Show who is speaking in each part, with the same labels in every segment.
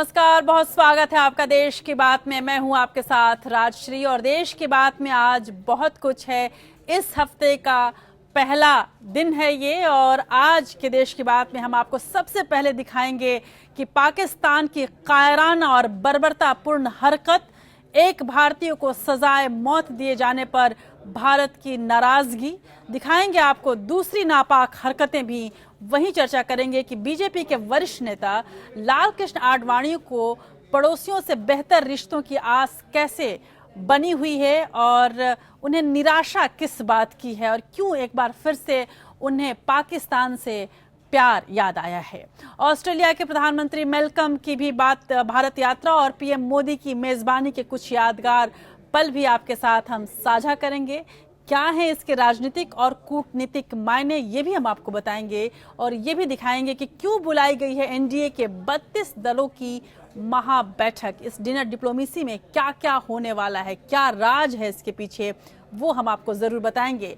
Speaker 1: नमस्कार, बहुत स्वागत है आपका देश की बात में। मैं हूं आपके साथ राजश्री और देश की बात में आज बहुत कुछ है। इस हफ्ते का पहला दिन है ये और आज के देश की बात में हम आपको सबसे पहले दिखाएंगे कि पाकिस्तान की कायराना और बर्बरतापूर्ण हरकत, एक भारतीय को सजाए मौत दिए जाने पर भारत की नाराजगी, दिखाएंगे आपको दूसरी नापाक हरकतें भी। वहीं चर्चा करेंगे कि बीजेपी के वरिष्ठ नेता लाल कृष्ण आडवाणी को पड़ोसियों से बेहतर रिश्तों की आस कैसे बनी हुई है और उन्हें निराशा किस बात की है और क्यों एक बार फिर से उन्हें पाकिस्तान से प्यार याद आया है। ऑस्ट्रेलिया के प्रधानमंत्री मेलकम की भी बात, भारत यात्रा और पीएम मोदी की मेजबानी के कुछ यादगार पल भी आपके साथ हम साझा करेंगे। क्या है इसके राजनीतिक और कूटनीतिक मायने, ये भी हम आपको बताएंगे और ये भी दिखाएंगे कि क्यों बुलाई गई है एनडीए के 32 दलों की महा बैठक। इस डिनर डिप्लोमेसी में क्या क्या होने वाला है, क्या राज है इसके पीछे, वो हम आपको जरूर बताएंगे।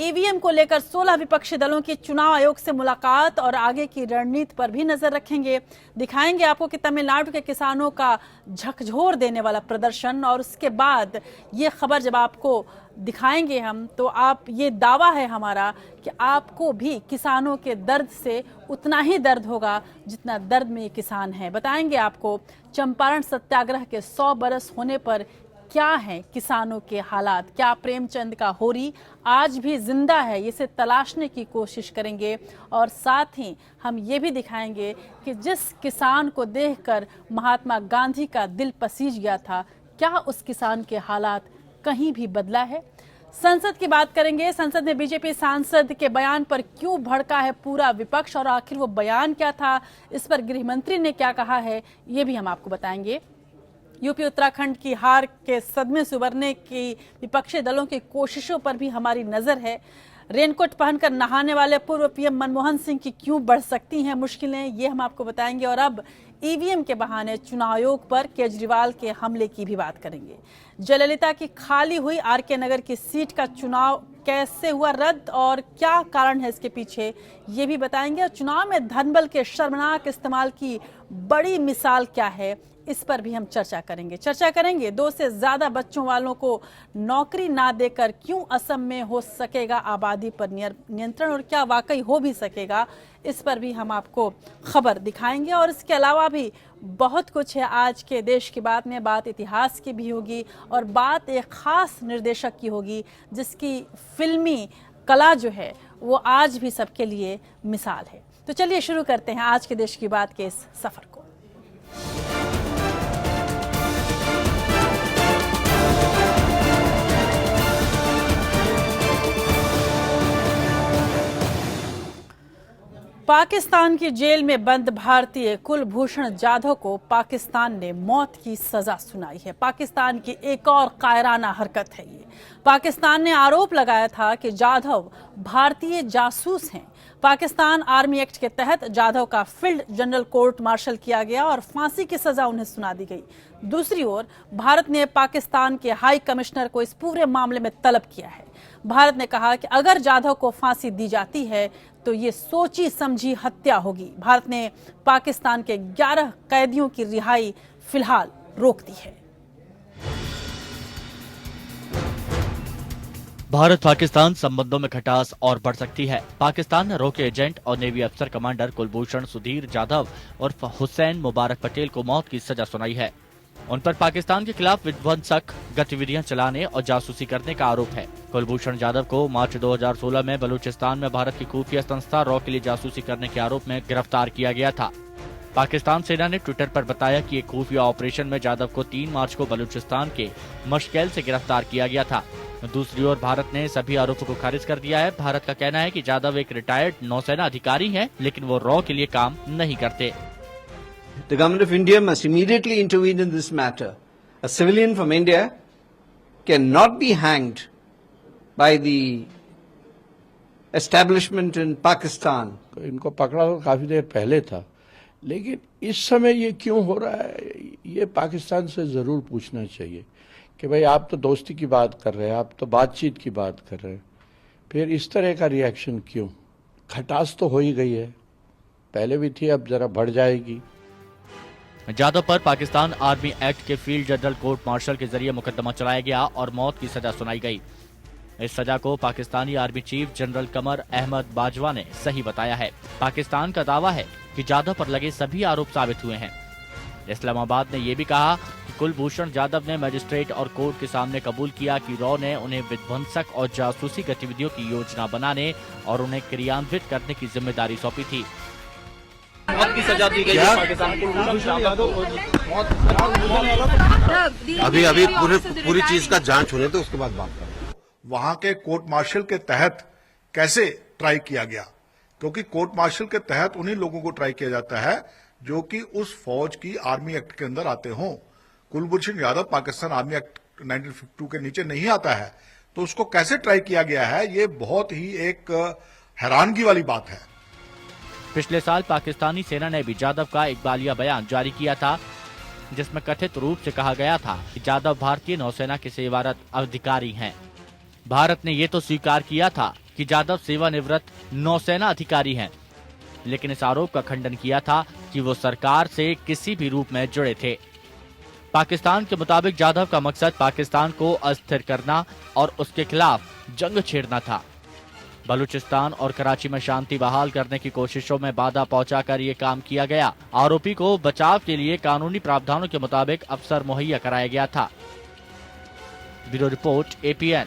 Speaker 1: ईवीएम को लेकर 16 विपक्षी दलों की चुनाव आयोग से मुलाकात और आगे की रणनीति पर भी नजर रखेंगे। दिखाएंगे आपको कि तमिलनाडु के किसानों का झकझोर देने वाला प्रदर्शन और उसके बाद ये खबर जब आपको दिखाएंगे हम, तो आप, ये दावा है हमारा कि आपको भी किसानों के दर्द से उतना ही दर्द होगा जितना दर्द में ये किसान है। बताएंगे आपको चंपारण सत्याग्रह के 100 बरस होने पर क्या है किसानों के हालात, क्या प्रेमचंद का होरी आज भी जिंदा है, इसे तलाशने की कोशिश करेंगे। और साथ ही हम ये भी दिखाएंगे कि जिस किसान को देखकर महात्मा गांधी का दिल पसीज गया था, क्या उस किसान के हालात कहीं भी बदला है। संसद की बात करेंगे, संसद में बीजेपी सांसद के बयान पर क्यों भड़का है पूरा विपक्ष और आखिर वो बयान क्या था, इस पर गृह मंत्री ने क्या कहा है, ये भी हम आपको बताएंगे। यूपी उत्तराखंड की हार के सदमे से उबरने की विपक्षी दलों की कोशिशों पर भी हमारी नजर है। रेनकोट पहनकर नहाने वाले पूर्व पीएम मनमोहन सिंह की क्यों बढ़ सकती हैं मुश्किलें, ये हम आपको बताएंगे। और अब ईवीएम के बहाने चुनाव आयोग पर केजरीवाल के हमले की भी बात करेंगे। जयललिता की खाली हुई आरके नगर की सीट का चुनाव कैसे हुआ रद्द और क्या कारण है इसके पीछे, ये भी बताएंगे। और चुनाव में धनबल के शर्मनाक इस्तेमाल की बड़ी मिसाल क्या है, इस पर भी हम चर्चा करेंगे। 2 से ज्यादा बच्चों वालों को नौकरी ना देकर क्यों असम में हो सकेगा आबादी पर नियंत्रण और क्या वाकई हो भी सकेगा, इस पर भी हम आपको खबर दिखाएंगे। और इसके अलावा भी बहुत कुछ है आज के देश की बात में। बात इतिहास की भी होगी और बात एक खास निर्देशक की होगी जिसकी फिल्मी कला जो है वो आज भी सबके लिए मिसाल है। तो चलिए शुरू करते हैं आज के देश की बात के इस सफर को। पाकिस्तान की जेल में बंद भारतीय कुलभूषण जाधव को पाकिस्तान ने मौत की सजा सुनाई है। पाकिस्तान की एक और कायराना हरकत है ये। पाकिस्तान ने आरोप लगाया था कि जाधव भारतीय जासूस हैं। पाकिस्तान आर्मी एक्ट के तहत जाधव का फील्ड जनरल कोर्ट मार्शल किया गया और फांसी की सजा उन्हें सुना दी गई। दूसरी ओर भारत ने पाकिस्तान के हाई कमिश्नर को इस पूरे मामले में तलब किया है। भारत ने कहा कि अगर जाधव को फांसी दी जाती है तो ये सोची समझी हत्या होगी। भारत ने पाकिस्तान के 11 कैदियों की रिहाई फिलहाल रोक दी है।
Speaker 2: भारत पाकिस्तान संबंधों में खटास और बढ़ सकती है। पाकिस्तान ने रोके एजेंट और नेवी अफसर कमांडर कुलभूषण सुधीर जाधव और हुसैन मुबारक पटेल को मौत की सजा सुनाई है। उन पर पाकिस्तान के खिलाफ विध्वंसक गतिविधियां चलाने और जासूसी करने का आरोप है। कुलभूषण जाधव को मार्च 2016 में बलूचिस्तान में भारत की खुफिया संस्था रॉ के लिए जासूसी करने के आरोप में गिरफ्तार किया गया था। पाकिस्तान सेना ने ट्विटर पर बताया कि एक खुफिया ऑपरेशन में जाधव को 3 मार्च को बलूचिस्तान के मशकेल से गिरफ्तार किया गया था। दूसरी ओर भारत ने सभी आरोपों को खारिज कर दिया है। भारत का कहना है कि जाधव एक रिटायर्ड नौसेना अधिकारी हैं, लेकिन वो रॉ के लिए काम नहीं करते।
Speaker 3: The government of India must immediately intervene in this matter. A civilian from India cannot be hanged by the establishment in Pakistan.
Speaker 4: इनको पकड़ा तो काफी देर पहले था, लेकिन इस समय ये क्यों हो रहा है, ये पाकिस्तान से जरूर पूछना चाहिए कि भाई आप तो दोस्ती की बात कर रहे हैं, आप तो बातचीत की बात कर रहे हैं, फिर इस तरह का रिएक्शन क्यों। खटास तो हो ही गई है, पहले भी थी, अब जरा बढ़ जाएगी।
Speaker 2: जाधव पर पाकिस्तान आर्मी एक्ट के फील्ड जनरल कोर्ट मार्शल के जरिए मुकदमा चलाया गया और मौत की सजा सुनाई गई। इस सजा को पाकिस्तानी आर्मी चीफ जनरल कमर अहमद बाजवा ने सही बताया है। पाकिस्तान का दावा है कि जाधव पर लगे सभी आरोप साबित हुए हैं। इस्लामाबाद ने यह भी कहा कि कुलभूषण जाधव ने मजिस्ट्रेट और कोर्ट के सामने कबूल किया कि रॉ ने उन्हें विध्वंसक और जासूसी गतिविधियों की योजना बनाने और उन्हें क्रियान्वित करने की जिम्मेदारी सौंपी थी।
Speaker 5: मौत की सजा दी गई है पाकिस्तान
Speaker 6: अभी पूरी चीज का जांच होने तो उसके बाद बात करें।
Speaker 7: वहां के कोर्ट मार्शल के तहत कैसे ट्राई किया गया, क्योंकि कोर्ट मार्शल के तहत उन्हीं लोगों को ट्राई किया जाता है जो कि उस फौज की आर्मी एक्ट के अंदर आते हों। कुलभूषण यादव पाकिस्तान आर्मी एक्ट 1952 के नीचे नहीं आता है, तो उसको कैसे ट्राई किया गया है, ये बहुत ही एक हैरानगी वाली बात है।
Speaker 2: पिछले साल पाकिस्तानी सेना ने भी जाधव का इकबालिया बयान जारी किया था, जिसमें कथित रूप से कहा गया था कि जाधव भारतीय नौसेना के सेवारत अधिकारी हैं। भारत ने ये तो स्वीकार किया था कि जाधव सेवानिवृत्त नौसेना अधिकारी हैं, लेकिन इस आरोप का खंडन किया था कि वो सरकार से किसी भी रूप में जुड़े थे। पाकिस्तान के मुताबिक जाधव का मकसद पाकिस्तान को अस्थिर करना और उसके खिलाफ जंग छेड़ना था। बलूचिस्तान और कराची में शांति बहाल करने की कोशिशों में बाधा पहुंचाकर ये काम किया गया। आरोपी को बचाव के लिए कानूनी प्रावधानों के मुताबिक अफसर मुहैया कराया गया था। Bureau report, APN।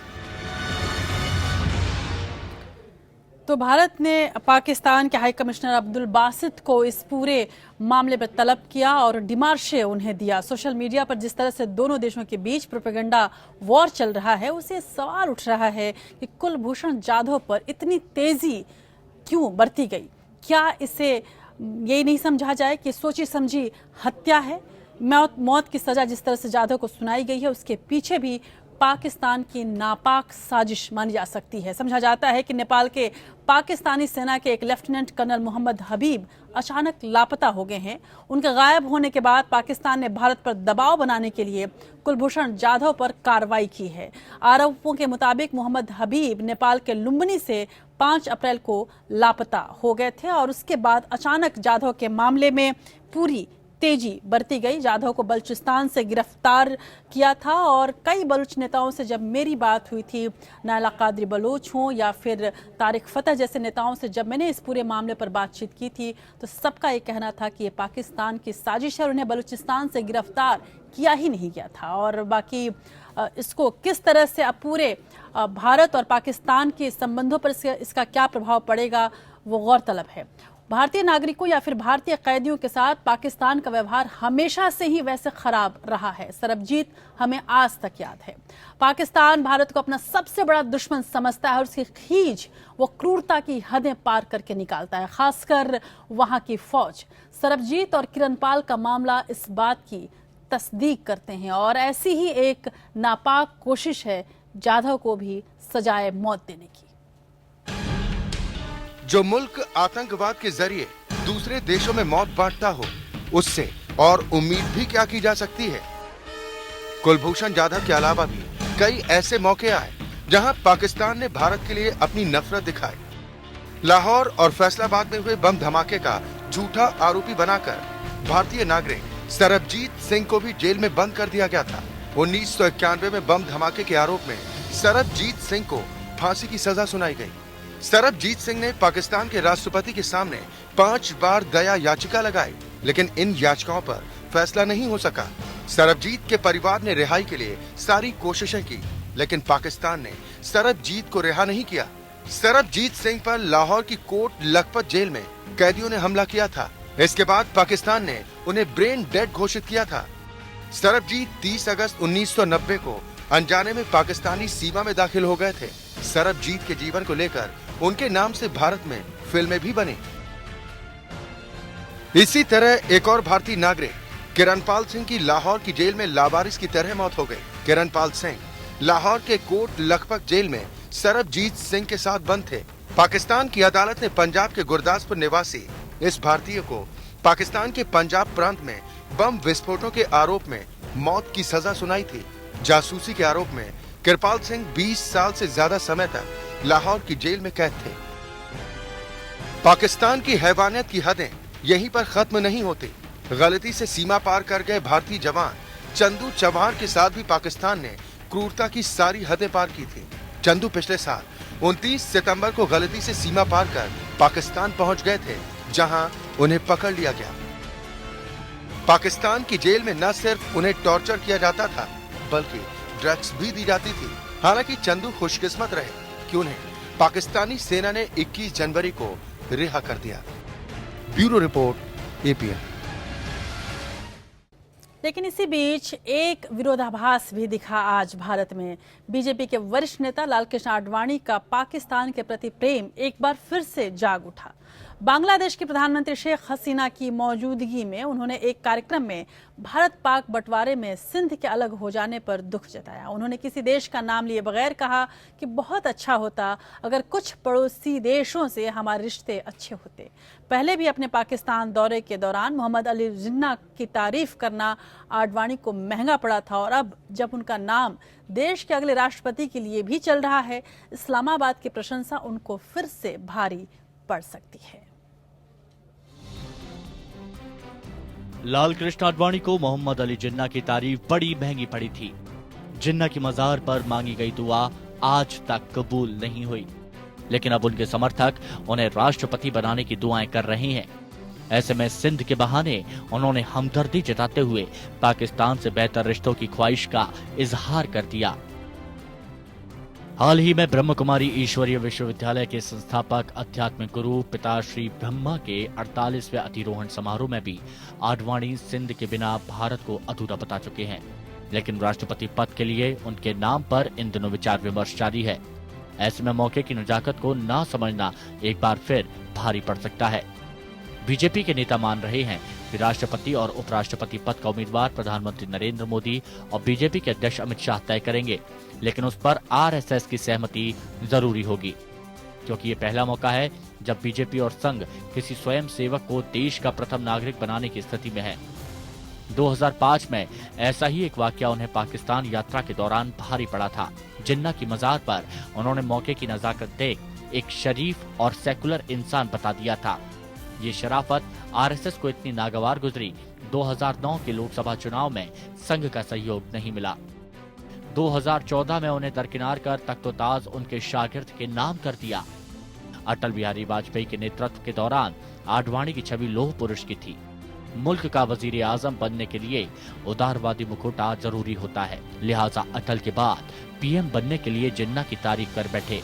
Speaker 1: तो भारत ने पाकिस्तान के हाई कमिश्नर अब्दुल बासित को इस पूरे मामले पर तलब किया और डिमार्शे उन्हें दिया। सोशल मीडिया पर जिस तरह से दोनों देशों के बीच प्रोपेगेंडा वॉर चल रहा है, उसे सवाल उठ रहा है कि कुलभूषण जाधव पर इतनी तेजी क्यों बरती गई। क्या इसे यही नहीं समझा जाए कि सोची समझी हत्या है? मौत की सजा जिस तरह से जाधव को सुनाई गई है, उसके पीछे भी पाकिस्तान की नापाक साजिश मानी जा सकती है। समझा जाता है कि नेपाल के पाकिस्तानी सेना के एक लेफ्टिनेंट कर्नल मोहम्मद हबीब अचानक लापता हो गए हैं। उनके गायब होने के बाद पाकिस्तान ने भारत पर दबाव बनाने के लिए कुलभूषण जाधव पर कार्रवाई की है। आरोपों के मुताबिक मोहम्मद हबीब नेपाल के लुम्बिनी से 5 अप्रैल को लापता हो गए थे और उसके बाद अचानक जाधव के मामले में पूरी तेजी बरती गई। जाधव को बलूचिस्तान से गिरफ्तार किया था और कई बलूच नेताओं से जब मेरी बात हुई थी, नायला कादरी बलोच हों या फिर तारिक फतेह जैसे नेताओं से जब मैंने इस पूरे मामले पर बातचीत की थी, तो सबका ये कहना था कि ये पाकिस्तान की साजिश है और उन्हें बलूचिस्तान से गिरफ्तार किया ही नहीं गया था। और बाकी इसको किस तरह से अब पूरे भारत और पाकिस्तान के संबंधों पर इसका क्या प्रभाव पड़ेगा, वो गौरतलब है। भारतीय नागरिकों या फिर भारतीय कैदियों के साथ पाकिस्तान का व्यवहार हमेशा से ही वैसे खराब रहा है। सरबजीत हमें आज तक याद है। पाकिस्तान भारत को अपना सबसे बड़ा दुश्मन समझता है और उसकी खींच वो क्रूरता की हदें पार करके निकालता है, खासकर वहां की फौज। सरबजीत और किरणपाल का मामला इस बात की तस्दीक करते हैं और ऐसी ही एक नापाक कोशिश है जाधव को भी सजाए मौत देने की।
Speaker 6: जो मुल्क आतंकवाद के जरिए दूसरे देशों में मौत बांटता हो, उससे और उम्मीद भी क्या की जा सकती है। कुलभूषण जाधव के अलावा भी कई ऐसे मौके आए जहां पाकिस्तान ने भारत के लिए अपनी नफरत दिखाई। लाहौर और फैसलाबाद में हुए बम धमाके का झूठा आरोपी बनाकर भारतीय नागरिक सरबजीत सिंह को भी जेल में बंद कर दिया गया था। 1991 में बम धमाके के आरोप में सरबजीत सिंह को फांसी की सजा सुनाई गई। सरबजीत सिंह ने पाकिस्तान के राष्ट्रपति के सामने 5 बार दया याचिका लगाई, लेकिन इन याचिकाओं पर फैसला नहीं हो सका। सरबजीत के परिवार ने रिहाई के लिए सारी कोशिशें की, लेकिन पाकिस्तान ने सरबजीत को रिहा नहीं किया। सरबजीत सिंह पर लाहौर की कोट लखपत जेल में कैदियों ने हमला किया था। इसके बाद पाकिस्तान ने उन्हें ब्रेन डेड घोषित किया था। सरबजीत 30 अगस्त 1990 को अनजाने में पाकिस्तानी सीमा में दाखिल हो गए थे। सरबजीत के जीवन को लेकर उनके नाम से भारत में फिल्में भी बनी। इसी तरह एक और भारतीय नागरिक किरणपाल सिंह की लाहौर की जेल में लावारिस की तरह मौत हो गई। किरणपाल सिंह लाहौर के कोट लखपत जेल में सरबजीत सिंह के साथ बंद थे। पाकिस्तान की अदालत ने पंजाब के गुरदासपुर निवासी इस भारतीय को पाकिस्तान के पंजाब प्रांत में बम विस्फोटों के आरोप में मौत की सजा सुनाई थी। जासूसी के आरोप में किरपाल सिंह 20 साल से ज्यादा समय तक लाहौर की जेल में कैद थे। पाकिस्तान की हैवानियत की हदें यहीं पर खत्म नहीं होती। गलती से सीमा पार कर गए भारतीय जवान चंदू चव्हाण के साथ भी पाकिस्तान ने क्रूरता की सारी हदें पार की थी। चंदू पिछले साल 29 सितंबर को गलती से सीमा पार कर पाकिस्तान पहुंच गए थे, जहां उन्हें पकड़ लिया गया। पाकिस्तान की जेल में न सिर्फ उन्हें टॉर्चर किया जाता था, बल्कि ड्रग्स भी दी जाती थी। हालांकि चंदू खुशकिस्मत रहे कि उन्हें पाकिस्तानी सेना ने 21 जनवरी को रिहा कर दिया। Bureau report, APN.
Speaker 1: लेकिन इसी बीच एक विरोधाभास भी दिखा आज भारत में। बीजेपी के वरिष्ठ नेता लालकृष्ण आडवाणी का पाकिस्तान के प्रति प्रेम एक बार फिर से जाग उठा। बांग्लादेश की प्रधानमंत्री शेख हसीना की मौजूदगी में उन्होंने एक कार्यक्रम में भारत पाक बंटवारे में सिंध के अलग हो जाने पर दुख जताया। उन्होंने किसी देश का नाम लिए बगैर कहा कि बहुत अच्छा होता अगर कुछ पड़ोसी देशों से हमारे रिश्ते अच्छे होते। पहले भी अपने पाकिस्तान दौरे के दौरान मोहम्मद अली जिन्ना की तारीफ करना आडवाणी को महंगा पड़ा था, और अब जब उनका नाम देश के अगले राष्ट्रपति के लिए भी चल रहा है, इस्लामाबाद की प्रशंसा उनको फिर से भारी पड़ सकती है।
Speaker 2: लालकृष्ण आडवाणी को मोहम्मद अली जिन्ना की तारीफ बड़ी महंगी पड़ी थी। जिन्ना की मजार पर मांगी गई दुआ आज तक कबूल नहीं हुई, लेकिन अब उनके समर्थक उन्हें राष्ट्रपति बनाने की दुआएं कर रहे हैं। ऐसे में सिंध के बहाने उन्होंने हमदर्दी जताते हुए पाकिस्तान से बेहतर रिश्तों की ख्वाहिश का इजहार कर दिया। हाल ही में ब्रह्म कुमारी ईश्वरीय विश्वविद्यालय के संस्थापक आध्यात्मिक गुरु पिताश्री ब्रह्मा के 48वें अधिरोहण समारोह में भी आडवाणी सिंध के बिना भारत को अधूरा बता चुके हैं। लेकिन राष्ट्रपति पद के लिए उनके नाम पर इन दिनों विचार विमर्श जारी है। ऐसे में मौके की नजाकत को ना समझना एक बार फिर भारी पड़ सकता है। बीजेपी के नेता मान रहे हैं कि राष्ट्रपति और उपराष्ट्रपति पद का उम्मीदवार प्रधानमंत्री नरेंद्र मोदी और बीजेपी के अध्यक्ष अमित शाह तय करेंगे, लेकिन उस पर आरएसएस की सहमति जरूरी होगी, क्योंकि ये पहला मौका है जब बीजेपी और संघ किसी स्वयं सेवक को देश का प्रथम नागरिक बनाने की स्थिति में है। 2005 में ऐसा ही एक वाकया उन्हें पाकिस्तान यात्रा के दौरान भारी पड़ा था। जिन्ना की मजार पर उन्होंने मौके की नजाकत देख एक शरीफ और सेकुलर इंसान बता दिया था। ये शराफत आरएसएस को इतनी नागवार गुजरी। 2009 के लोकसभा चुनाव में संघ का सहयोग नहीं मिला। 2014 में उन्हें दरकिनार कर तख्तोताज उनके शागिर्द के नाम कर दिया। अटल बिहारी वाजपेयी के नेतृत्व के दौरान आडवाणी की छवि लौह पुरुष की थी। मुल्क का वजीर आजम बनने के लिए उदारवादी मुखौटा जरूरी होता है, लिहाजा अटल के बाद पीएम बनने के लिए जिन्ना की तारीफ कर बैठे।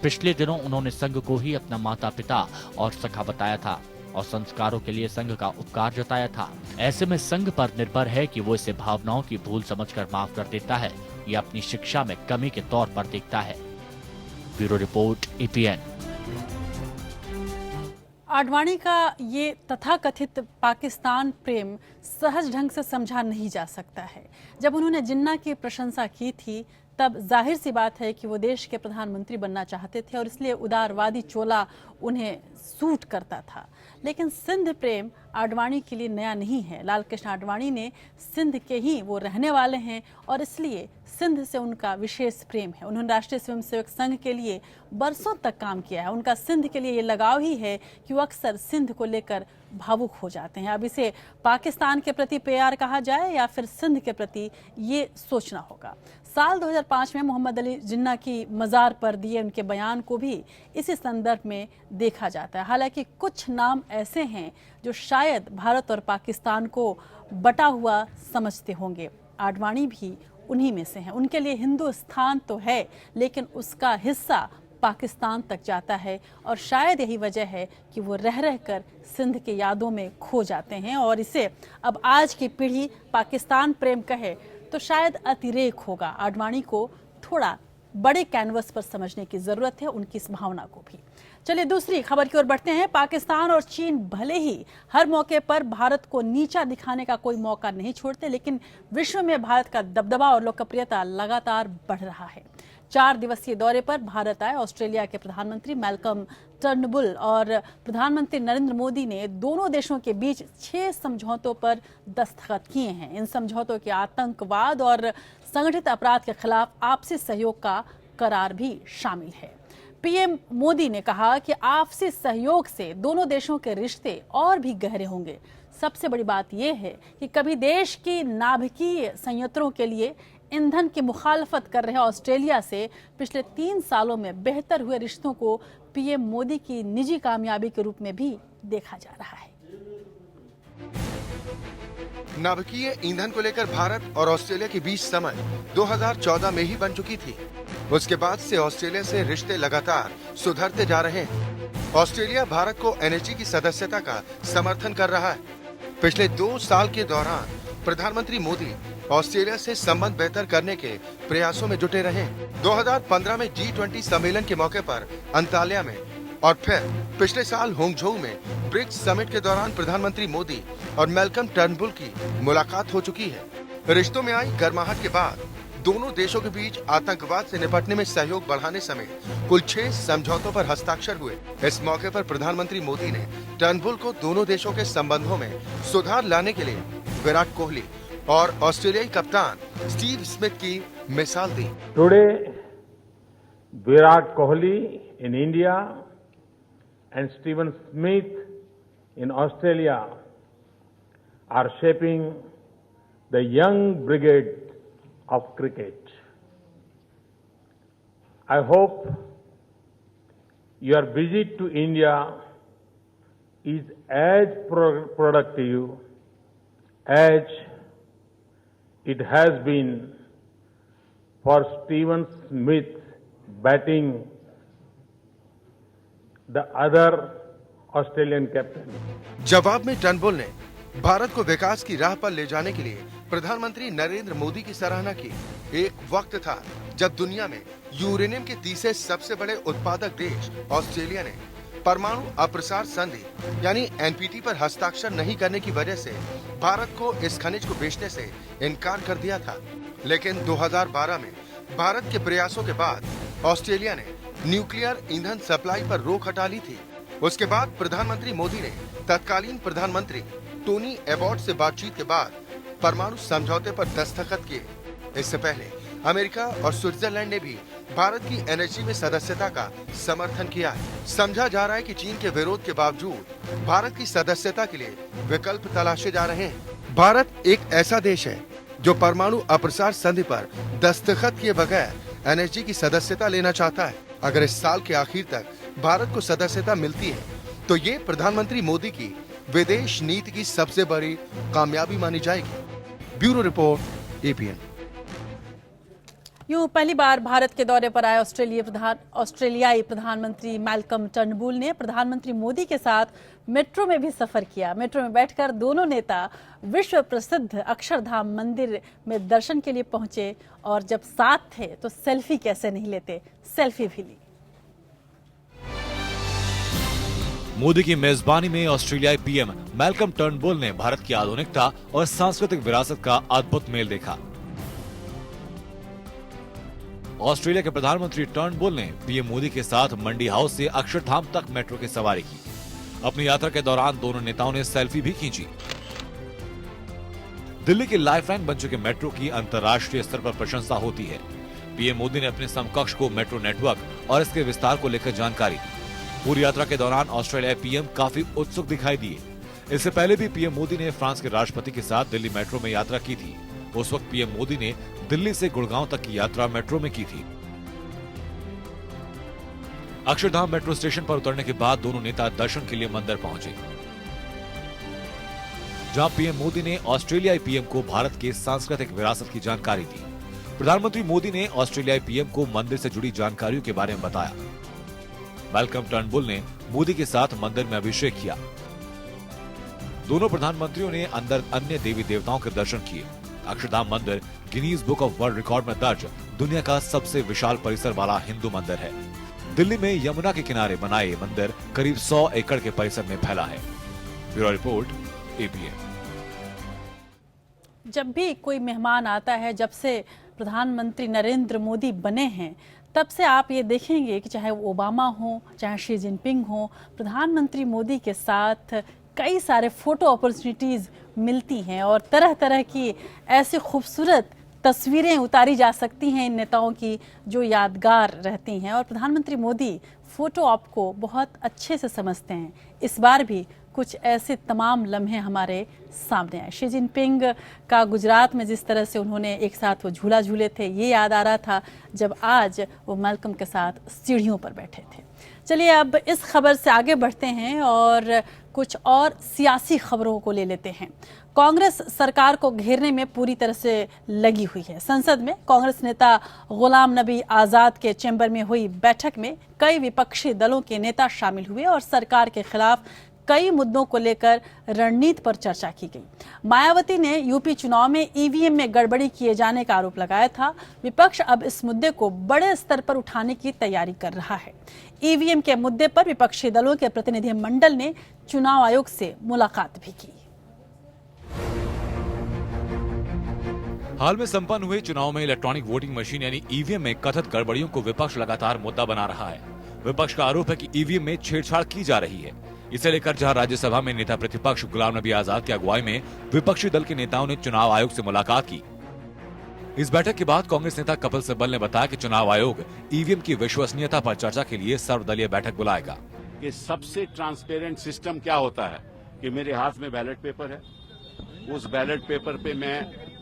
Speaker 2: पिछले दिनों उन्होंने संघ को ही अपना माता पिता और सखा बताया था और संस्कारों के लिए संघ का उपकार जताया था। ऐसे में संघ पर निर्भर है कि वो इसे भावनाओं की भूल समझकर माफ कर देता है या अपनी शिक्षा में कमी के तौर पर देखता है। Bureau report, APN.
Speaker 1: आडवाणी का ये तथाकथित पाकिस्तान प्रेम सहज ढंग से समझा नहीं जा सकता है। जब उन्होंने जिन्ना की प्रशंसा की थी तब जाहिर सी बात है कि वो देश के प्रधानमंत्री बनना चाहते थे और इसलिए उदारवादी चोला उन्हें सूट करता था। लेकिन सिंध प्रेम आडवाणी के लिए नया नहीं है। लालकृष्ण आडवाणी ने सिंध के ही वो रहने वाले हैं और इसलिए सिंध से उनका विशेष प्रेम है। उन्होंने राष्ट्रीय स्वयंसेवक संघ के लिए बरसों तक काम किया है। उनका सिंध के लिए ये लगाव ही है कि वो अक्सर सिंध को लेकर भावुक हो जाते हैं। अब इसे पाकिस्तान के प्रति प्यार कहा जाए या फिर सिंध के प्रति, ये सोचना होगा। साल 2005 में मोहम्मद अली जिन्ना की मजार पर दिए उनके बयान को भी इसी संदर्भ में देखा जाता है। हालांकि कुछ नाम ऐसे हैं जो शायद भारत और पाकिस्तान को बटा हुआ समझते होंगे। आडवाणी भी उन्हीं में से हैं। उनके लिए हिंदुस्तान तो है लेकिन उसका हिस्सा पाकिस्तान तक जाता है और शायद यही वजह है कि वो रह रहकर सिंध के यादों में खो जाते हैं और इसे अब आज की पीढ़ी पाकिस्तान प्रेम कहे तो शायद अतिरेक होगा। आडवाणी को थोड़ा बड़े कैनवस पर समझने की जरूरत है, उनकी इस भावना को भी। चलिए दूसरी खबर की ओर बढ़ते हैं। पाकिस्तान और चीन भले ही हर मौके पर भारत को नीचा दिखाने का कोई मौका नहीं छोड़ते, लेकिन विश्व में भारत का दबदबा और लोकप्रियता लगातार बढ़ रहा है। 4 दिवसीय दौरे पर भारत आए ऑस्ट्रेलिया के प्रधानमंत्री मैल्कम टर्नबुल और प्रधानमंत्री नरेंद्र मोदी ने दोनों देशों के बीच 6 समझौतों पर दस्तखत किए हैं। इन समझौतों के आतंकवाद और संगठित अपराध के खिलाफ आपसी सहयोग का करार भी शामिल है। पीएम मोदी ने कहा कि आपसी सहयोग से दोनों देशों के रिश्ते और भी गहरे होंगे। सबसे बड़ी बात यह है कि कभी देश की नाभिकीय संयंत्रों के लिए ईंधन की मुखालफत कर रहे ऑस्ट्रेलिया से पिछले 3 सालों में बेहतर हुए रिश्तों को पीएम मोदी की निजी कामयाबी के रूप में भी देखा जा रहा है।
Speaker 6: नाभिकीय ईंधन को लेकर भारत और ऑस्ट्रेलिया के बीच समझ 2014 में ही बन चुकी थी। उसके बाद से ऑस्ट्रेलिया से रिश्ते लगातार सुधरते जा रहे हैं। ऑस्ट्रेलिया भारत को एनएसजी की सदस्यता का समर्थन कर रहा है। पिछले 2 साल के दौरान प्रधानमंत्री मोदी ऑस्ट्रेलिया से संबंध बेहतर करने के प्रयासों में जुटे रहे। 2015 में G20 सम्मेलन के मौके पर अंताल्या में और फिर पिछले साल होंगझोउ में ब्रिक्स समिट के दौरान प्रधानमंत्री मोदी और मैल्कम टर्नबुल की मुलाकात हो चुकी है। रिश्तों में आई गर्माहट के बाद दोनों देशों के बीच आतंकवाद से निपटने में सहयोग बढ़ाने समेत कुल 6 समझौतों पर हस्ताक्षर हुए। इस मौके पर प्रधानमंत्री मोदी ने टर्नबुल को दोनों देशों के संबंधों में सुधार लाने के लिए विराट कोहली और ऑस्ट्रेलियाई कप्तान स्टीव स्मिथ की मिसाल दी।
Speaker 8: Today Virat Kohli in India and Steven Smith in Australia are shaping the young brigade of cricket. I hope your visit to India is as productive as it has been for Steven Smith batting the other Australian captain.
Speaker 6: जवाब में Turnbull ने भारत को विकास की राह पर ले जाने के लिए प्रधानमंत्री नरेंद्र मोदी की सराहना की। एक वक्त था जब दुनिया में यूरेनियम के तीसरे सबसे बड़े उत्पादक देश ऑस्ट्रेलिया ने परमाणु अप्रसार संधि यानी एनपीटी पर हस्ताक्षर नहीं करने की वजह से भारत को इस खनिज को बेचने से इनकार कर दिया था। लेकिन 2012 में भारत के प्रयासों के बाद ऑस्ट्रेलिया ने न्यूक्लियर ईंधन सप्लाई पर रोक हटा ली थी। उसके बाद प्रधानमंत्री मोदी ने तत्कालीन प्रधानमंत्री टोनी एबॉट से बातचीत के बाद परमाणु समझौते पर दस्तखत किए। इससे पहले अमेरिका और स्विट्जरलैंड ने भी भारत की एनएसजी में सदस्यता का समर्थन किया है। समझा जा रहा है कि चीन के विरोध के बावजूद भारत की सदस्यता के लिए विकल्प तलाशे जा रहे हैं। भारत एक ऐसा देश है जो परमाणु अप्रसार संधि पर दस्तखत किए बगैर एनएसजी की सदस्यता लेना चाहता है। अगर इस साल के आखिर तक भारत को सदस्यता मिलती है तो ये प्रधानमंत्री मोदी की विदेश नीति की सबसे बड़ी कामयाबी मानी जाएगी। Bureau report, APN.
Speaker 1: यूं पहली बार भारत के दौरे पर आए ऑस्ट्रेलियाई प्रधानमंत्री मैल्कम टर्नबुल ने प्रधानमंत्री मोदी के साथ मेट्रो में भी सफर किया। मेट्रो में बैठकर दोनों नेता विश्व प्रसिद्ध अक्षरधाम मंदिर में दर्शन के लिए पहुंचे और जब साथ थे तो सेल्फी कैसे नहीं लेते, सेल्फी भी ली।
Speaker 9: मोदी की मेजबानी में ऑस्ट्रेलियाई पीएम मैल्कम टर्नबुल ने भारत की आधुनिकता और सांस्कृतिक विरासत का अद्भुत मेल देखा। ऑस्ट्रेलिया के प्रधानमंत्री टर्नबुल ने पीएम मोदी के साथ मंडी हाउस से अक्षरधाम तक मेट्रो की सवारी की। अपनी यात्रा के दौरान दोनों नेताओं ने सेल्फी भी खींची। दिल्ली की लाइफलाइन बन चुके मेट्रो की अंतर्राष्ट्रीय स्तर पर प्रशंसा होती है। पीएम मोदी ने अपने समकक्ष को मेट्रो नेटवर्क और इसके विस्तार को लेकर जानकारी दी। पूरी यात्रा के दौरान ऑस्ट्रेलियाई पीएम काफी उत्सुक दिखाई दिए। इससे पहले भी पीएम मोदी ने फ्रांस के राष्ट्रपति के साथ दिल्ली मेट्रो में यात्रा की थी। उस वक्त पीएम मोदी ने दिल्ली से गुड़गांव तक की यात्रा मेट्रो में की थी। अक्षरधाम मेट्रो स्टेशन पर उतरने के बाद दोनों नेता दर्शन के लिए मंदिर पहुंचे, जहां पीएम मोदी ने ऑस्ट्रेलियाई पीएम को भारत के सांस्कृतिक विरासत की जानकारी दी। प्रधानमंत्री मोदी ने ऑस्ट्रेलियाई पीएम को मंदिर से जुड़ी जानकारियों के बारे में बताया। मैल्कम टर्नबुल ने मोदी के साथ मंदिर में अभिषेक किया। दोनों प्रधानमंत्रियों ने अंदर अन्य देवी देवताओं के दर्शन किए। अक्षरधाम मंदिर Guinness book of world record में दर्ज दुनिया का सबसे विशाल परिसर वाला हिंदू मंदिर है। दिल्ली में यमुना के किनारे बना ये मंदिर करीब 100 एकड़ के परिसर में फैला है। Bureau report, APN.
Speaker 1: जब भी कोई मेहमान आता है, जब से प्रधानमंत्री नरेंद्र मोदी बने हैं, तब से आप ये देखेंगे कि चाहे वो ओबामा हो, चाहे शी जिनपिंग हो, प्रधानमंत्री मोदी के साथ कई सारे फोटो अपॉर्चुनिटीज मिलती हैं और तरह तरह की ऐसी खूबसूरत तस्वीरें उतारी जा सकती हैं इन नेताओं की जो यादगार रहती हैं। और प्रधानमंत्री मोदी फोटो ऑप को बहुत अच्छे से समझते हैं। इस बार भी कुछ ऐसे तमाम लम्हे हमारे सामने आए। शी जिनपिंग का गुजरात में जिस तरह से उन्होंने एक साथ वो झूला झूले थे, ये याद आ रहा था जब आज वो मैल्कम के साथ सीढ़ियों पर बैठे थे। चलिए अब इस खबर से आगे बढ़ते हैं और कुछ और सियासी खबरों को ले लेते हैं। कांग्रेस सरकार को घेरने में पूरी तरह से लगी हुई है। संसद में कांग्रेस नेता गुलाम नबी आजाद के चैम्बर में हुई बैठक में कई विपक्षी दलों के नेता शामिल हुए और सरकार के खिलाफ कई मुद्दों को लेकर रणनीति पर चर्चा की गई। मायावती ने यूपी चुनाव में ईवीएम में गड़बड़ी किए जाने का आरोप लगाया था। विपक्ष अब इस मुद्दे को बड़े स्तर पर उठाने की तैयारी कर रहा है। ईवीएम के मुद्दे पर विपक्षी दलों के प्रतिनिधिमंडल ने चुनाव आयोग से मुलाकात भी की।
Speaker 9: हाल में संपन्न हुए चुनाव में इलेक्ट्रॉनिक वोटिंग मशीन यानी ईवीएम में कथित गड़बड़ियों को विपक्ष लगातार मुद्दा बना रहा है। विपक्ष का आरोप है कि ईवीएम में छेड़छाड़ की जा रही है। इसे लेकर जहां राज्यसभा में नेता प्रतिपक्ष गुलाम नबी आजाद की अगुवाई में विपक्षी दल के नेताओं ने चुनाव आयोग से मुलाकात की। इस बैठक के बाद कांग्रेस नेता कपिल सिब्बल ने बताया कि चुनाव आयोग ईवीएम की विश्वसनीयता पर चर्चा के लिए सर्वदलीय बैठक बुलाएगा।
Speaker 10: कि सबसे ट्रांसपेरेंट सिस्टम क्या होता है कि मेरे हाथ में बैलेट पेपर है, उस बैलेट पेपर पे मैं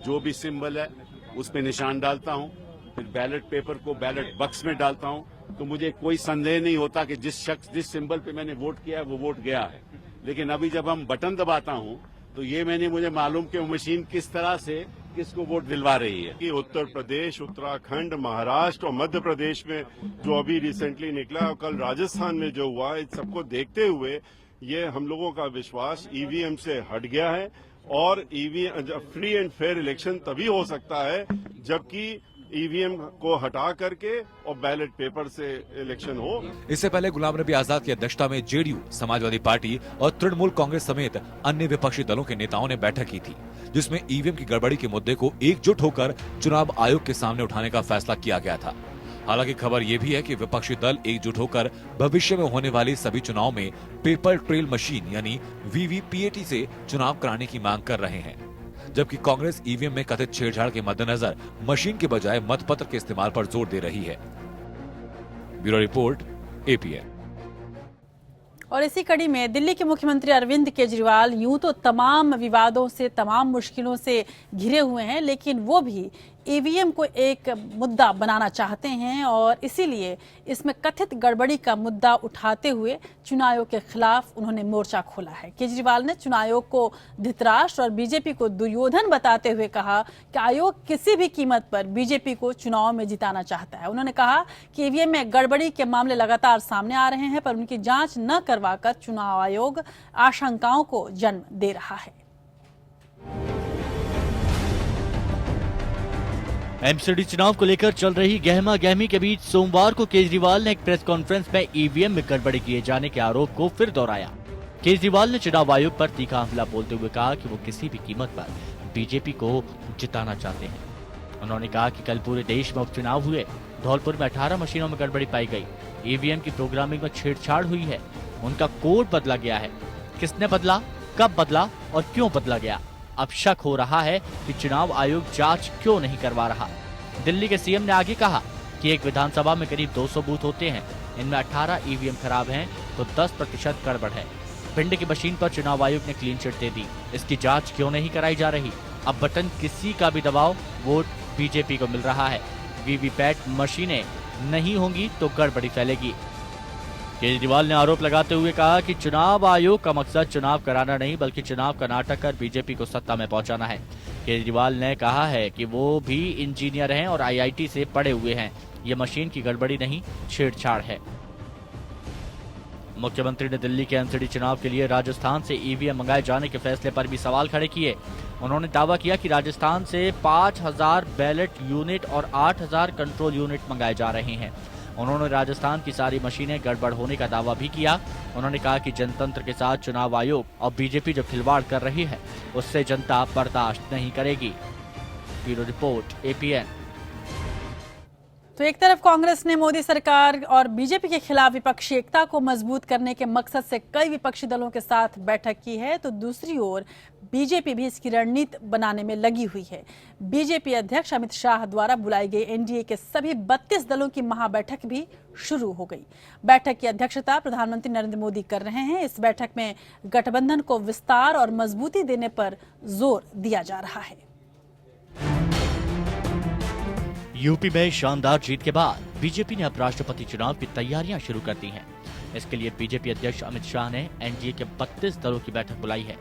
Speaker 10: जो भी सिंबल है उस पे निशान डालता हूं, फिर बैलेट पेपर को बैलेट बक्स में डालता हूं, तो मुझे कोई संदेह नहीं होता कि जिस शख्स जिस सिंबल पे मैंने वोट किया है वो वोट गया है। लेकिन अभी जब हम बटन दबाता हूं तो ये मुझे मालूम कि वो मशीन किस तरह से किसको वोट दिलवा रही है।
Speaker 11: कि उत्तर प्रदेश, उत्तराखंड, महाराष्ट्र और मध्य प्रदेश में जो अभी रिसेंटली निकला और कल राजस्थान में जो हुआ, इस सबको देखते हुए ये हम लोगों का विश्वास ईवीएम से हट गया है और EVM free and fair election तभी हो सकता है जबकि ईवीएम को हटा करके और बैलेट पेपर से इलेक्शन हो।
Speaker 9: इससे पहले गुलाम नबी आजाद की अध्यक्षता में जेडीयू, समाजवादी पार्टी और तृणमूल कांग्रेस समेत अन्य विपक्षी दलों के नेताओं ने बैठक की थी, जिसमें ईवीएम की गड़बड़ी के मुद्दे को एकजुट होकर चुनाव आयोग के सामने उठाने का फैसला किया गया था। हालांकि खबर यह भी है कि विपक्षी दल एकजुट होकर भविष्य में होने वाले सभी चुनाव में पेपर ट्रेल मशीन यानी वीवीपीएटी से चुनाव कराने की मांग कर रहे हैं, जबकि कांग्रेस ईवीएम में कथित छेड़छाड़ के मद्देनजर मशीन के बजाय मतपत्र के इस्तेमाल पर जोर दे रही है। Bureau report, APN.
Speaker 1: और इसी कड़ी में दिल्ली के मुख्यमंत्री अरविंद केजरीवाल यूं तो तमाम विवादों से, तमाम मुश्किलों से घिरे हुए हैं, लेकिन वो भी ईवीएम को एक मुद्दा बनाना चाहते हैं और इसीलिए इसमें कथित गड़बड़ी का मुद्दा उठाते हुए चुनाव आयोग के खिलाफ उन्होंने मोर्चा खोला है। केजरीवाल ने चुनाव आयोग को धृतराष्ट्र और बीजेपी को दुर्योधन बताते हुए कहा कि आयोग किसी भी कीमत पर बीजेपी को चुनाव में जिताना चाहता है। उन्होंने कहा कि ईवीएम में गड़बड़ी के मामले लगातार सामने आ रहे हैं, पर उनकी जांच न करवाकर चुनाव आयोग आशंकाओं को जन्म दे रहा है।
Speaker 2: एमसीडी चुनाव को लेकर चल रही गहमा गहमी के बीच सोमवार को केजरीवाल ने एक प्रेस कॉन्फ्रेंस में ईवीएम में गड़बड़ी किए जाने के आरोप को फिर दोहराया। केजरीवाल ने चुनाव आयोग पर तीखा हमला बोलते हुए कहा कि वो किसी भी कीमत पर बीजेपी को जिताना चाहते हैं। उन्होंने कहा कि कल पूरे देश में उपचुनाव हुए, धौलपुर में 18 मशीनों में गड़बड़ी पाई गई, ईवीएम की प्रोग्रामिंग में छेड़छाड़ हुई है, उनका कोड बदला गया है। किसने बदला, कब बदला और क्यों बदला गया? अब शक हो रहा है कि चुनाव आयोग जांच क्यों नहीं करवा रहा। दिल्ली के सीएम ने आगे कहा कि एक विधानसभा में करीब 200 बूथ होते हैं, इनमें 18 ईवीएम खराब हैं तो 10% गड़बड़ है। भिंड की मशीन पर चुनाव आयोग ने क्लीन चिट दे दी, इसकी जांच क्यों नहीं कराई जा रही? अब बटन किसी का भी दबाओ, वोट बीजेपी को मिल रहा है। वीवीपैट मशीनें नहीं होंगी तो गड़बड़ी फैलेगी। केजरीवाल ने आरोप लगाते हुए कहा कि चुनाव आयोग का मकसद चुनाव कराना नहीं बल्कि चुनाव का नाटक कर बीजेपी को सत्ता में पहुंचाना है। केजरीवाल ने कहा है कि वो भी इंजीनियर हैं और आईआईटी से पढ़े हुए हैं। ये मशीन की गड़बड़ी नहीं, छेड़छाड़ है। मुख्यमंत्री ने दिल्ली के एमसीडी चुनाव के लिए राजस्थान से ईवीएम मंगाए जाने के फैसले पर भी सवाल खड़े किए। उन्होंने दावा किया कि राजस्थान से 5000 बैलेट यूनिट और 8000 कंट्रोल यूनिट मंगाए जा रहे हैं। उन्होंने राजस्थान की सारी मशीनें गड़बड़ होने का दावा भी किया। उन्होंने कहा कि जनतंत्र के साथ चुनाव आयोग और बीजेपी जो खिलवाड़ कर रही है उससे जनता बर्दाश्त नहीं करेगी। Bureau report, APN.
Speaker 1: तो एक तरफ कांग्रेस ने मोदी सरकार और बीजेपी के खिलाफ विपक्षी एकता को मजबूत करने के मकसद से कई विपक्षी दलों के साथ बैठक की है, तो दूसरी ओर बीजेपी भी इसकी रणनीति बनाने में लगी हुई है। बीजेपी अध्यक्ष अमित शाह द्वारा बुलाई गई एनडीए के सभी 32 दलों की महाबैठक भी शुरू हो गई। बैठक की अध्यक्षता प्रधानमंत्री नरेंद्र मोदी कर रहे हैं। इस बैठक में गठबंधन को विस्तार और मजबूती देने पर जोर दिया जा रहा है।
Speaker 2: यूपी में शानदार जीत के बाद बीजेपी ने अब राष्ट्रपति चुनाव की तैयारियां शुरू कर दी हैं। इसके लिए बीजेपी अध्यक्ष अमित शाह ने एनडीए के 32 दलों की बैठक बुलाई है,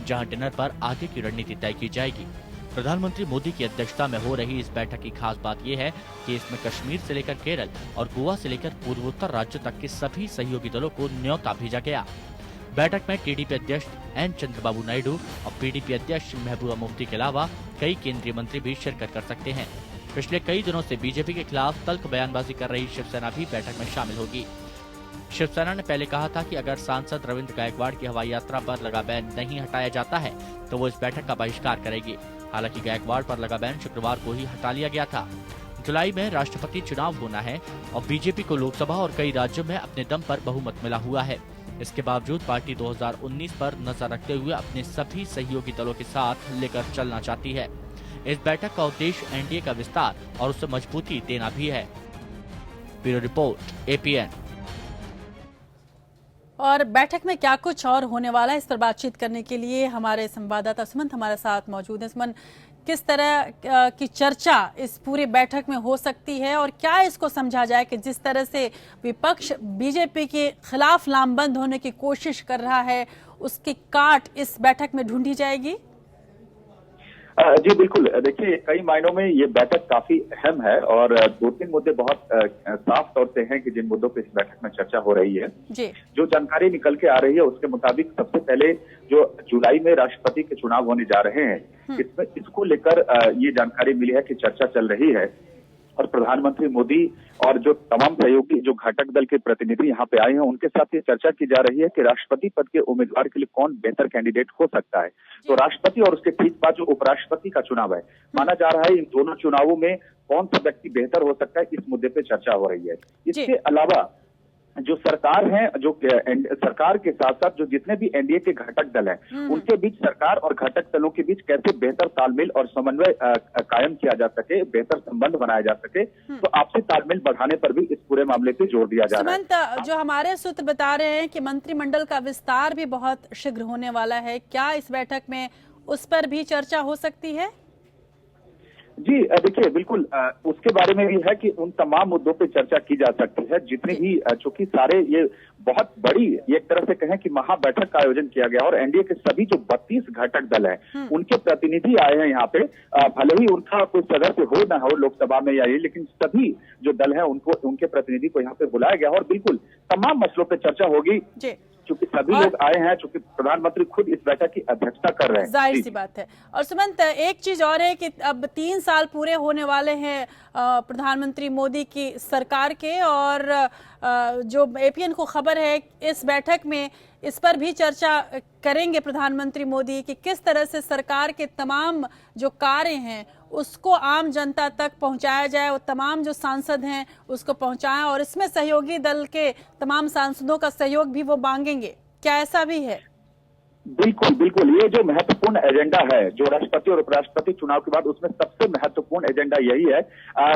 Speaker 2: जहां डिनर पर आगे की रणनीति तय की जाएगी। प्रधानमंत्री मोदी की अध्यक्षता में हो रही इस बैठक की खास बात यह है कि इसमें कश्मीर से लेकर केरल और गोवा से लेकर पूर्वोत्तर राज्यों तक के सभी सहयोगी दलों को न्योता भेजा गया। बैठक में टीडीपी अध्यक्ष एन चंद्रबाबू नायडू और पीडीपी अध्यक्ष महबूबा मुफ्ती के अलावा कई केंद्रीय मंत्री भी शिरकत कर सकते हैं। पिछले कई दिनों से बीजेपी के खिलाफ तल्ख बयानबाजी कर रही शिवसेना भी बैठक में शामिल होगी। शिवसेना ने पहले कहा था कि अगर सांसद रविंद्र गायकवाड़ की हवाई यात्रा पर लगा बैन नहीं हटाया जाता है तो वो इस बैठक का बहिष्कार करेगी। हालांकि गायकवाड़ पर लगा बैन शुक्रवार को ही हटा लिया गया था। जुलाई में राष्ट्रपति चुनाव होना है और बीजेपी को लोकसभा और कई राज्यों में अपने दम पर बहुमत मिला हुआ है। इसके बावजूद पार्टी 2019 पर नजर रखते हुए अपने सभी सहयोगी दलों के साथ लेकर चलना चाहती है। इस बैठक का उद्देश्य एनडीए का विस्तार और उसे मजबूती देना भी है। Bureau report, APN.
Speaker 1: और बैठक में क्या कुछ और होने वाला है, इस पर बातचीत करने के लिए हमारे संवाददाता सुमंत हमारे साथ मौजूद हैं। सुमंत, किस तरह की चर्चा इस पूरी बैठक में हो सकती है और क्या इसको समझा जाए कि जिस तरह से विपक्ष बीजेपी के खिलाफ लामबंद होने की कोशिश कर रहा है, उसकी काट इस बैठक में ढूंढी जाएगी?
Speaker 12: जी बिल्कुल, देखिए कई मायनों में ये बैठक काफी अहम है और 2-3 मुद्दे बहुत साफ तौर से हैं कि जिन मुद्दों पे इस बैठक में चर्चा हो रही है।
Speaker 1: जी।
Speaker 12: जो जानकारी निकल के आ रही है उसके मुताबिक सबसे पहले जो जुलाई में राष्ट्रपति के चुनाव होने जा रहे हैं, इसमें इसको लेकर ये जानकारी मिली है कि चर्चा चल रही है और प्रधानमंत्री मोदी और जो तमाम सहयोगी जो घटक दल के प्रतिनिधि यहाँ पे आए हैं उनके साथ ये चर्चा की जा रही है कि राष्ट्रपति पद के उम्मीदवार के लिए कौन बेहतर कैंडिडेट हो सकता है। तो राष्ट्रपति और उसके ठीक बाद जो उपराष्ट्रपति का चुनाव है, माना जा रहा है इन दोनों चुनावों में कौन सा व्यक्ति बेहतर हो सकता है, इस मुद्दे पे चर्चा हो रही है। इसके अलावा जो सरकार है, जो सरकार के साथ साथ जो जितने भी एनडीए के घटक दल हैं, उनके बीच सरकार और घटक दलों के बीच कैसे बेहतर तालमेल और समन्वय कायम किया जा सके, बेहतर संबंध बनाया जा सके, तो आपसी तालमेल बढ़ाने पर भी इस पूरे मामले पे जोर दिया जा रहा है।
Speaker 1: जो हमारे सूत्र बता रहे हैं कि मंत्रिमंडल का विस्तार भी बहुत शीघ्र होने वाला है, क्या इस बैठक में उस पर भी चर्चा हो सकती है?
Speaker 12: जी देखिए बिल्कुल, उसके बारे में भी है कि उन तमाम मुद्दों पे चर्चा की जा सकती है जितने भी, चूंकि सारे ये बहुत बड़ी एक तरह से कहें कि महाबैठक का आयोजन किया गया और एनडीए के सभी जो 32 घटक दल हैं उनके प्रतिनिधि आए हैं यहाँ पे। भले ही उनका कोई सदस्य हो ना हो लोकसभा में या ये, लेकिन सभी जो दल है उनको उनके प्रतिनिधि को यहाँ पे बुलाया गया और बिल्कुल तमाम मसलों पे चर्चा होगी। चूंकि सभी लोग आए हैं, चूंकि प्रधानमंत्री खुद इस बैठक की अध्यक्षता कर रहे हैं,
Speaker 1: जाहिर सी बात है। और सुमंत, एक चीज और है कि अब 3 साल पूरे होने वाले हैं प्रधानमंत्री मोदी की सरकार के, और जो एपीएन को खबर है इस बैठक में इस पर भी चर्चा करेंगे प्रधानमंत्री मोदी कि किस तरह से सरकार के तमाम जो कार्य हैं उसको आम जनता तक पहुंचाया जाए, और तमाम जो सांसद हैं उसको पहुंचाएं, और इसमें सहयोगी दल के तमाम सांसदों का सहयोग भी वो मांगेंगे। क्या ऐसा भी है?
Speaker 12: बिल्कुल बिल्कुल, ये जो महत्वपूर्ण एजेंडा है जो राष्ट्रपति और उपराष्ट्रपति चुनाव के बाद, उसमें सबसे महत्वपूर्ण एजेंडा यही है।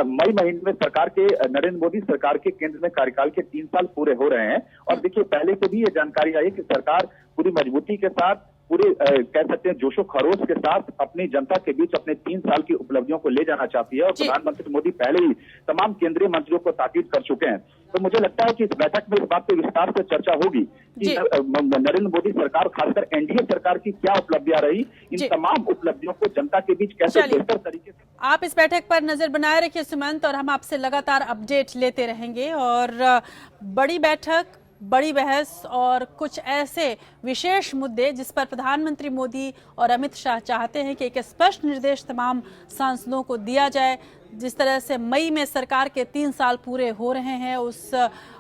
Speaker 12: मई महीने में सरकार के नरेंद्र मोदी सरकार के केंद्र में कार्यकाल के 3 साल पूरे हो रहे हैं और देखिए पहले से भी ये जानकारी आई है कि सरकार पूरी मजबूती के साथ, पूरे कह सकते हैं जोशो खरोश के साथ अपनी जनता के बीच अपने 3 साल की उपलब्धियों को ले जाना चाहती है और प्रधानमंत्री मोदी पहले ही तमाम केंद्रीय मंत्रियों को ताकीद कर चुके हैं। तो मुझे लगता है कि इस बैठक में इस बात पे विस्तार से चर्चा होगी कि नरेंद्र मोदी सरकार, खासकर एनडीए सरकार की क्या उपलब्धियां रही, इन तमाम उपलब्धियों को जनता के बीच कैसे बेहतर तरीके से।
Speaker 1: आप इस बैठक पर नजर बनाए रखिए सुमंत, और हम आपसे लगातार अपडेट लेते रहेंगे। और बड़ी बैठक, बड़ी बहस और कुछ ऐसे विशेष मुद्दे जिस पर प्रधानमंत्री मोदी और अमित शाह चाहते हैं कि एक स्पष्ट निर्देश तमाम सांसदों को दिया जाए जिस तरह से मई में सरकार के 3 साल पूरे हो रहे हैं,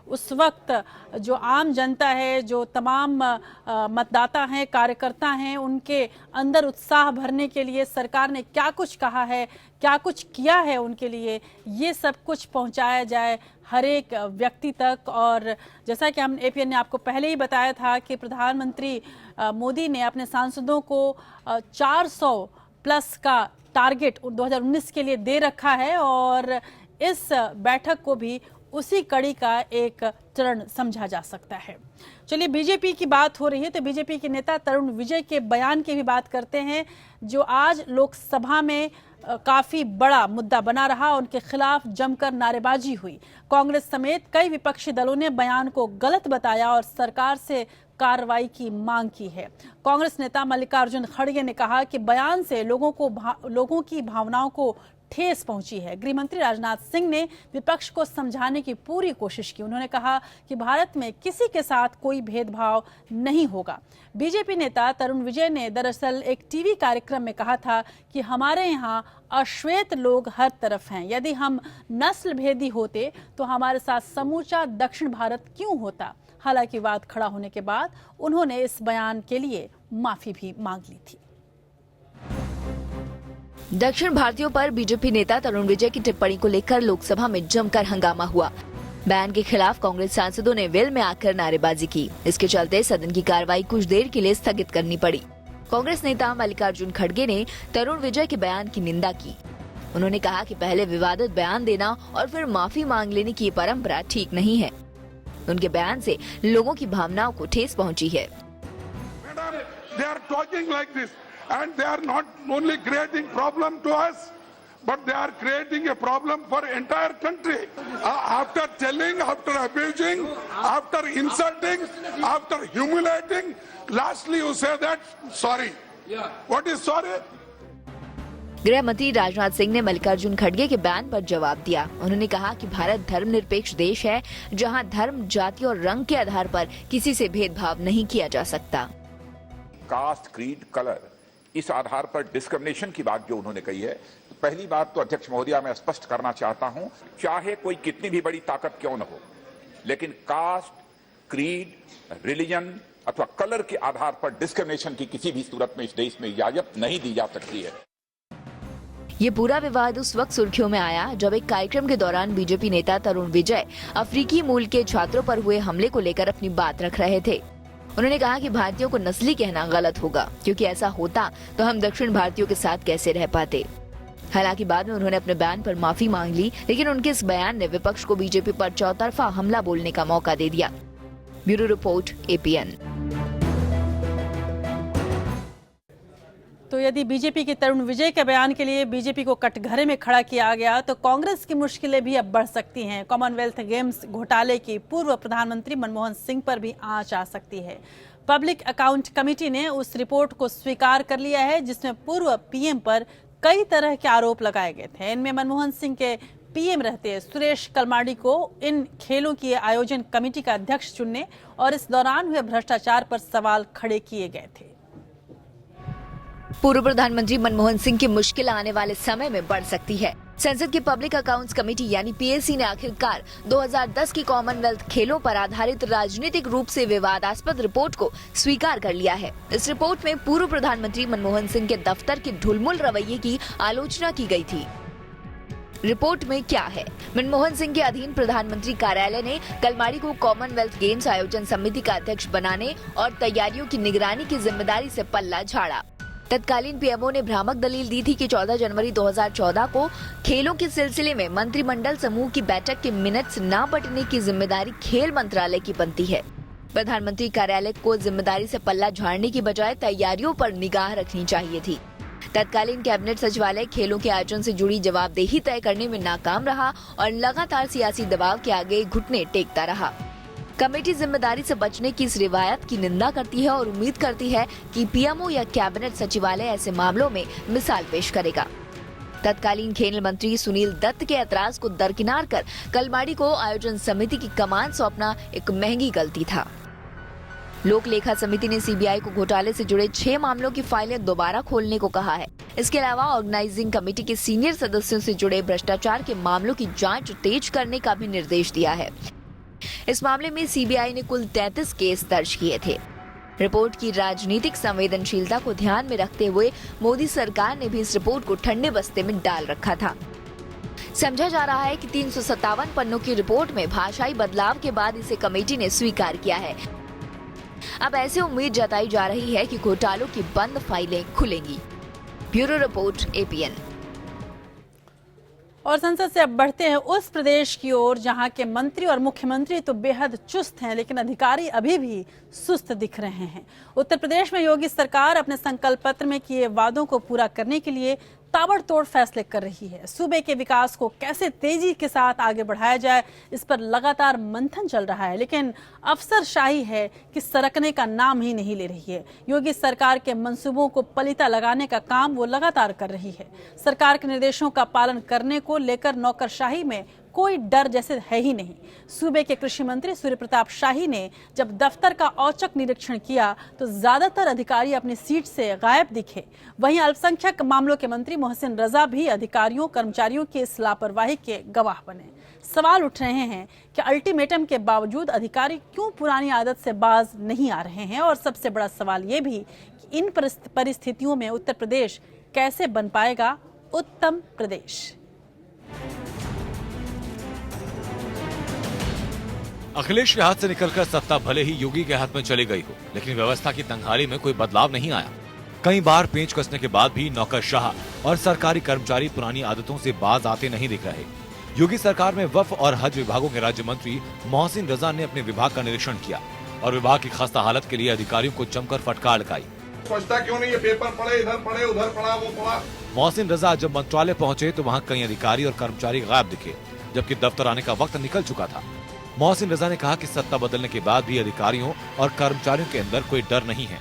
Speaker 1: उस वक्त जो आम जनता है, जो तमाम मतदाता हैं, कार्यकर्ता हैं, उनके अंदर उत्साह भरने के लिए सरकार ने क्या कुछ कहा है, क्या कुछ किया है उनके लिए, ये सब कुछ पहुंचाया जाए हर एक व्यक्ति तक। और जैसा कि हम एपीएन ने आपको पहले ही बताया था कि प्रधानमंत्री मोदी ने अपने सांसदों को 400 प्लस का टारगेट 2019 के लिए दे रखा है और इस बैठक को भी उसी कड़ी का एक चरण समझा जा सकता है। चलिए, बीजेपी की बात हो रही है तो बीजेपी के नेता तरुण विजय के बयान की भी बात करते हैं, जो आज लोकसभा में काफी बड़ा मुद्दा बना रहा। उनके खिलाफ जमकर नारेबाजी हुई। कांग्रेस समेत कई विपक्षी दलों ने बयान को गलत बताया और सरकार से कार्रवाई की मांग की है। कांग्रेस नेता मल्लिकार्जुन खड़गे ने कहा कि बयान से लोगों की भावनाओं को ठेस पहुंची है। गृह मंत्री राजनाथ सिंह ने विपक्ष को समझाने की पूरी कोशिश की। उन्होंने कहा कि भारत में किसी के साथ कोई भेदभाव नहीं होगा। बीजेपी नेता तरुण विजय ने दरअसल एक टीवी कार्यक्रम में कहा था कि हमारे यहाँ अश्वेत लोग हर तरफ हैं। यदि हम नस्ल भेदी होते तो हमारे साथ समूचा दक्षिण भारत क्यों होता। हालांकि वाद खड़ा होने के बाद उन्होंने इस बयान के लिए माफी भी मांग ली थी।
Speaker 13: दक्षिण भारतीयों पर बीजेपी नेता तरुण विजय की टिप्पणी को लेकर लोकसभा में जमकर हंगामा हुआ। बयान के खिलाफ कांग्रेस सांसदों ने वेल में आकर नारेबाजी की। इसके चलते सदन की कार्रवाई कुछ देर के लिए स्थगित करनी पड़ी। कांग्रेस नेता मल्लिकार्जुन खड़गे ने तरुण विजय के बयान की निंदा की। उन्होंने कहा कि पहले विवादित बयान देना और फिर माफी मांग लेने की परंपरा ठीक नहीं है। उनके बयान से लोगों की भावनाओं को ठेस पहुंची है।
Speaker 14: And they are not only creating problem to us, but they are creating a problem for entire country. After telling, after abusing, after insulting, after humiliating, lastly you say that sorry. What is sorry?
Speaker 13: गृह मंत्री राजनाथ सिंह ने मल्लिकार्जुन खड़गे के बयान पर जवाब दिया। उन्होंने कहा कि भारत धर्मनिरपेक्ष देश है, जहां धर्म, जाति और रंग के आधार पर किसी से भेदभाव नहीं किया जा सकता।
Speaker 15: कास्ट, क्रीड, कलर, इस आधार पर डिस्क्रिमिनेशन की बात जो उन्होंने कही है, तो पहली बात तो अध्यक्ष महोदया मैं स्पष्ट करना चाहता हूं, चाहे कोई कितनी भी बड़ी ताकत क्यों न हो, लेकिन कास्ट, क्रीड, रिलीजन अथवा कलर के आधार पर डिस्क्रिमिनेशन की किसी भी सूरत में इस देश में इजाजत नहीं दी जा सकती है।
Speaker 13: ये पूरा विवाद उस वक्त सुर्खियों में आया जब एक कार्यक्रम के दौरान बीजेपी नेता तरुण विजय अफ्रीकी मूल के छात्रों पर हुए हमले को लेकर अपनी बात रख रहे थे। उन्होंने कहा कि भारतीयों को नस्ली कहना गलत होगा, क्योंकि ऐसा होता तो हम दक्षिण भारतीयों के साथ कैसे रह पाते। हालांकि बाद में उन्होंने अपने बयान पर माफी मांग ली, लेकिन उनके इस बयान ने विपक्ष को बीजेपी पर चौतरफा हमला बोलने का मौका दे दिया। Bureau report, APN.
Speaker 1: तो यदि बीजेपी के तरुण विजय के बयान के लिए बीजेपी को कटघरे में खड़ा किया गया तो कांग्रेस की मुश्किलें भी अब बढ़ सकती हैं। कॉमनवेल्थ गेम्स घोटाले की पूर्व प्रधानमंत्री मनमोहन सिंह पर भी आंच आ सकती है। पब्लिक अकाउंट कमेटी ने उस रिपोर्ट को स्वीकार कर लिया है जिसमें पूर्व पीएम पर कई तरह के आरोप लगाए गए थे। इनमें मनमोहन सिंह के पीएम रहते सुरेश कलमाडी को इन खेलों की आयोजन कमेटी का अध्यक्ष चुनने और इस दौरान हुए भ्रष्टाचार पर सवाल खड़े किए गए थे।
Speaker 13: पूर्व प्रधानमंत्री मनमोहन सिंह की मुश्किल आने वाले समय में बढ़ सकती है। संसद की पब्लिक अकाउंट्स कमेटी यानी पीएसी ने आखिरकार 2010 की कॉमनवेल्थ खेलों पर आधारित राजनीतिक रूप से विवादास्पद रिपोर्ट को स्वीकार कर लिया है। इस रिपोर्ट में पूर्व प्रधानमंत्री मनमोहन सिंह के दफ्तर के ढुलमुल रवैये की आलोचना की गई थी। रिपोर्ट में क्या है? मनमोहन सिंह के अधीन प्रधानमंत्री कार्यालय ने कलमाडी को कॉमनवेल्थ गेम्स आयोजन समिति का अध्यक्ष बनाने और तैयारियों की निगरानी की जिम्मेदारी से पल्ला झाड़ा। तत्कालीन पीएमओ ने भ्रामक दलील दी थी कि 14 जनवरी 2014 को खेलों के सिलसिले में मंत्रिमंडल समूह की बैठक के मिनट्स न बंटने की जिम्मेदारी खेल मंत्रालय की बनती है। प्रधानमंत्री कार्यालय को जिम्मेदारी से पल्ला झाड़ने की बजाय तैयारियों पर निगाह रखनी चाहिए थी। तत्कालीन कैबिनेट सचिवालय खेलों के आयोजन से जुड़ी जवाबदेही तय करने में नाकाम रहा और लगातार सियासी दबाव के आगे घुटने टेकता रहा। कमेटी जिम्मेदारी से बचने की इस रिवायत की निंदा करती है और उम्मीद करती है कि पीएमओ या कैबिनेट सचिवालय ऐसे मामलों में मिसाल पेश करेगा। तत्कालीन खेल मंत्री सुनील दत्त के ऐतराज को दरकिनार कर कलमाडी को आयोजन समिति की कमान सौंपना एक महंगी गलती था। लोक लेखा समिति ने सीबीआई को घोटाले से जुड़े 6 मामलों की फाइलें दोबारा खोलने को कहा है। इसके अलावा ऑर्गेनाइजिंग कमेटी के सीनियर सदस्यों से जुड़े भ्रष्टाचार के मामलों की जांच तेज करने का भी निर्देश दिया है। इस मामले में सीबीआई ने कुल 33 केस दर्ज किए थे। रिपोर्ट की राजनीतिक संवेदनशीलता को ध्यान में रखते हुए मोदी सरकार ने भी इस रिपोर्ट को ठंडे बस्ते में डाल रखा था। समझा जा रहा है कि 357 पन्नों की रिपोर्ट में भाषाई बदलाव के बाद इसे कमेटी ने स्वीकार किया है। अब ऐसे उम्मीद जताई जा रही है कि घोटालों की बंद फाइलें खुलेंगी। Bureau report, APN।
Speaker 1: और संसद से अब बढ़ते हैं उस प्रदेश की ओर जहां के मंत्री और मुख्यमंत्री तो बेहद चुस्त हैं, लेकिन अधिकारी अभी भी सुस्त दिख रहे हैं। उत्तर प्रदेश में योगी सरकार अपने संकल्प पत्र में किए वादों को पूरा करने के लिए ताबड़तोड़ फैसले कर रही है। सूबे के विकास को कैसे तेजी के साथ आगे बढ़ाया जाए, इस पर लगातार मंथन चल रहा है, लेकिन अफसरशाही है कि सरकने का नाम ही नहीं ले रही है। योगी सरकार के मंसूबों को पलीता लगाने का काम वो लगातार कर रही है। सरकार के निर्देशों का पालन करने को लेकर नौकरशाही में कोई डर जैसे है ही नहीं। सूबे के कृषि मंत्री सूर्य प्रताप शाही ने जब दफ्तर का औचक निरीक्षण किया तो ज्यादातर अधिकारी अपनी सीट से गायब दिखे। वहीं अल्पसंख्यक मामलों के मंत्री मोहसिन रजा भी अधिकारियों कर्मचारियों की इस लापरवाही के गवाह बने। सवाल उठ रहे हैं कि अल्टीमेटम के बावजूद अधिकारी क्यों पुरानी आदत से बाज नहीं आ रहे हैं, और सबसे बड़ा सवाल ये भी कि इन परिस्थितियों में उत्तर प्रदेश कैसे बन पाएगा उत्तम प्रदेश।
Speaker 9: अखिलेश के हाथ से निकलकर सत्ता भले ही योगी के हाथ में चली गई हो, लेकिन व्यवस्था की तंगहाली में कोई बदलाव नहीं आया। कई बार पेंच कसने के बाद भी नौकरशाह और सरकारी कर्मचारी पुरानी आदतों से बाज आते नहीं दिख रहे। योगी सरकार में वक्फ और हज विभागों के राज्य मंत्री मोहसिन रजा ने अपने विभाग का निरीक्षण किया और विभाग की खस्ता हालत के लिए अधिकारियों को जमकर फटकार लगाई।
Speaker 11: सोचता क्यों नहीं, ये पेपर पढ़े, इधर पढ़े, उधर पढ़ा, वो पढ़ा।
Speaker 9: मोहसिन रजा जब मंत्रालय पहुंचे तो वहां कई अधिकारी और कर्मचारी गायब दिखे, जबकि दफ्तर आने का वक्त निकल चुका था। मोहसिन रजा ने कहा कि सत्ता बदलने के बाद भी अधिकारियों और कर्मचारियों के अंदर कोई डर नहीं है।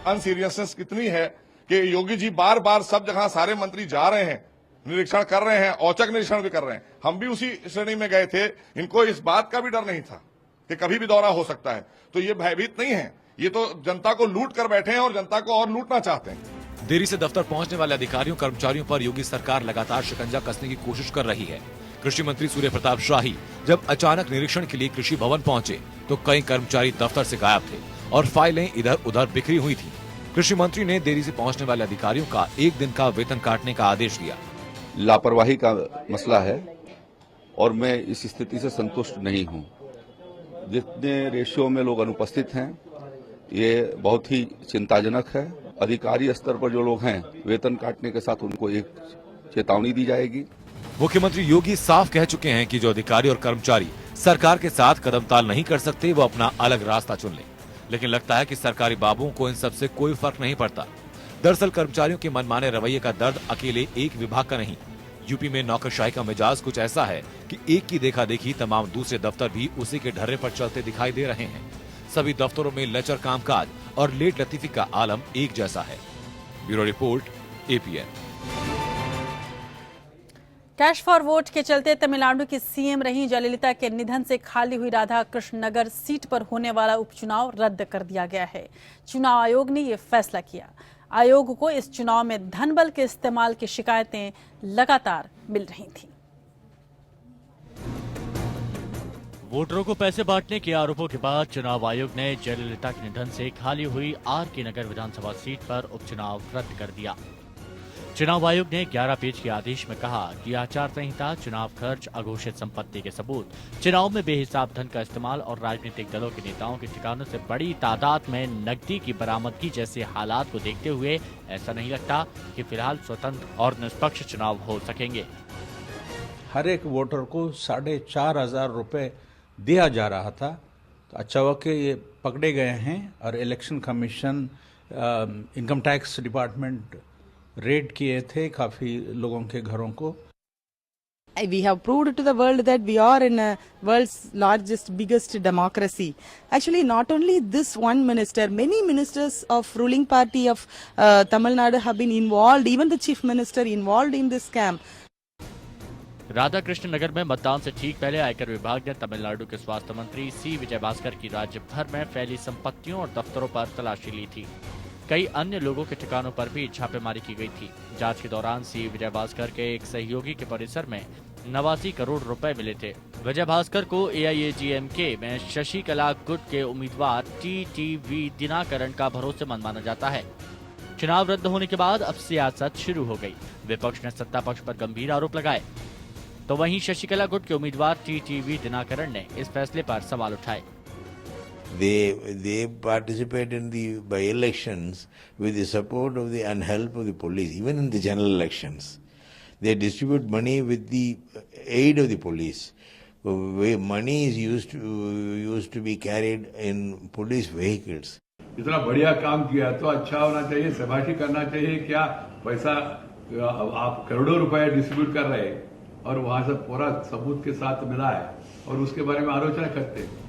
Speaker 11: अनसीरियसनेस कितनी है कि योगी जी बार बार सब जगह सारे मंत्री जा रहे हैं, निरीक्षण कर रहे हैं, औचक निरीक्षण भी कर रहे हैं। हम भी उसी श्रेणी में गए थे। इनको इस बात का भी डर नहीं था कि कभी भी दौरा हो सकता है, तो ये भयभीत नहीं है। ये तो जनता को लूट कर बैठे हैं और जनता को और लूटना चाहते हैं।
Speaker 9: देरी से दफ्तर पहुंचने वाले अधिकारियों कर्मचारियों पर योगी सरकार लगातार शिकंजा कसने की कोशिश कर रही है। कृषि मंत्री सूर्य प्रताप शाही जब अचानक निरीक्षण के लिए कृषि भवन पहुंचे तो कई कर्मचारी दफ्तर से गायब थे और फाइलें इधर उधर बिखरी हुई थी। कृषि मंत्री ने देरी से पहुंचने वाले अधिकारियों का 1 दिन का वेतन काटने का आदेश दिया।
Speaker 16: लापरवाही का मसला है और मैं इस स्थिति से संतुष्ट नहीं हूं। जितने रेशियो में लोग अनुपस्थित हैं ये बहुत ही चिंताजनक है। अधिकारी स्तर पर जो लोग हैं वेतन काटने के साथ उनको एक चेतावनी दी जाएगी।
Speaker 9: मुख्यमंत्री योगी साफ कह चुके हैं कि जो अधिकारी और कर्मचारी सरकार के साथ कदम ताल नहीं कर सकते वो अपना अलग रास्ता चुन लें, लेकिन लगता है कि सरकारी बाबुओं को इन सब से कोई फर्क नहीं पड़ता। दरअसल कर्मचारियों के मनमाने रवैये का दर्द अकेले एक विभाग का नहीं। यूपी में नौकरशाही का मिजाज कुछ ऐसा है कि एक की देखा देखी तमाम दूसरे दफ्तर भी उसी के ढर्रे पर चलते दिखाई दे रहे हैं। सभी दफ्तरों में लचर कामकाज और लेट लतीफी का आलम एक जैसा है। Bureau report, APN।
Speaker 1: Cash for vote के चलते तमिलनाडु की सीएम रही जयललिता के निधन से खाली हुई राधा कृष्ण नगर सीट पर होने वाला उपचुनाव रद्द कर दिया गया है। चुनाव आयोग ने यह फैसला किया। आयोग को इस चुनाव में धन बल के इस्तेमाल की शिकायतें लगातार मिल रही थीं।
Speaker 2: वोटरों को पैसे बांटने के आरोपों के बाद चुनाव आयोग ने जयललिता के निधन से खाली हुई RK नगर विधानसभा सीट पर उपचुनाव रद्द कर दिया। चुनाव आयोग ने 11 पेज के आदेश में कहा कि आचार संहिता, चुनाव खर्च, अघोषित संपत्ति के सबूत, चुनाव में बेहिसाब धन का इस्तेमाल और राजनीतिक दलों के नेताओं के ठिकानों से बड़ी तादाद में नकदी की बरामदगी जैसे हालात को देखते हुए ऐसा नहीं लगता कि फिलहाल स्वतंत्र और निष्पक्ष चुनाव हो सकेंगे।
Speaker 4: हर एक वोटर को 4,500 रुपये दिया जा रहा था। तो अच्छा हुआ कि ये पकड़े गए हैं और election commission, income tax department red किए थे काफी लोगों के घरों को।
Speaker 17: We have proved to the world that we are in a world's largest, biggest democracy. Actually, not only this one minister, many ministers of ruling party of Tamil Nadu have been involved, even the chief minister involved in this scam.
Speaker 2: Radha Krishna नगर में मतदान से ठीक पहले आयकर विभाग ने तमिलनाडु के स्वास्थ्य मंत्री C. विजयभास्कर की राज्य भर में फैली संपत्तियों और दफ्तरों पर तलाशी ली थी। कई अन्य लोगों के ठिकानों पर भी छापेमारी की गई थी। जांच के दौरान सी विजयभास्कर के एक सहयोगी के परिसर में 89 करोड़ रुपए मिले थे। विजयभास्कर को AIADMK में शशिकला गुट के उम्मीदवार TTV दिनाकरण का भरोसेमंद माना जाता है। चुनाव रद्द होने के बाद अब सियासत शुरू हो गई। विपक्ष ने सत्ता पक्ष पर गंभीर आरोप लगाए, तो वहीं शशिकला गुट के उम्मीदवार TTV दिनाकरण ने इस फैसले पर सवाल उठाए।
Speaker 18: They participate in the by-elections with the support of the and help of the police, even in the general elections. They distribute money with the aid of the police. Where money is used to be carried in police vehicles.
Speaker 19: इतना बढ़िया काम किया तो अच्छा होना चाहिए, शाबाशी करना चाहिए। क्या पैसा आप करोड़ों रुपए डिस्ट्रीब्यूट कर रहे हैं और वहां से पूरा सबूत के साथ मिला है और उसके बारे में आलोचना करते हैं।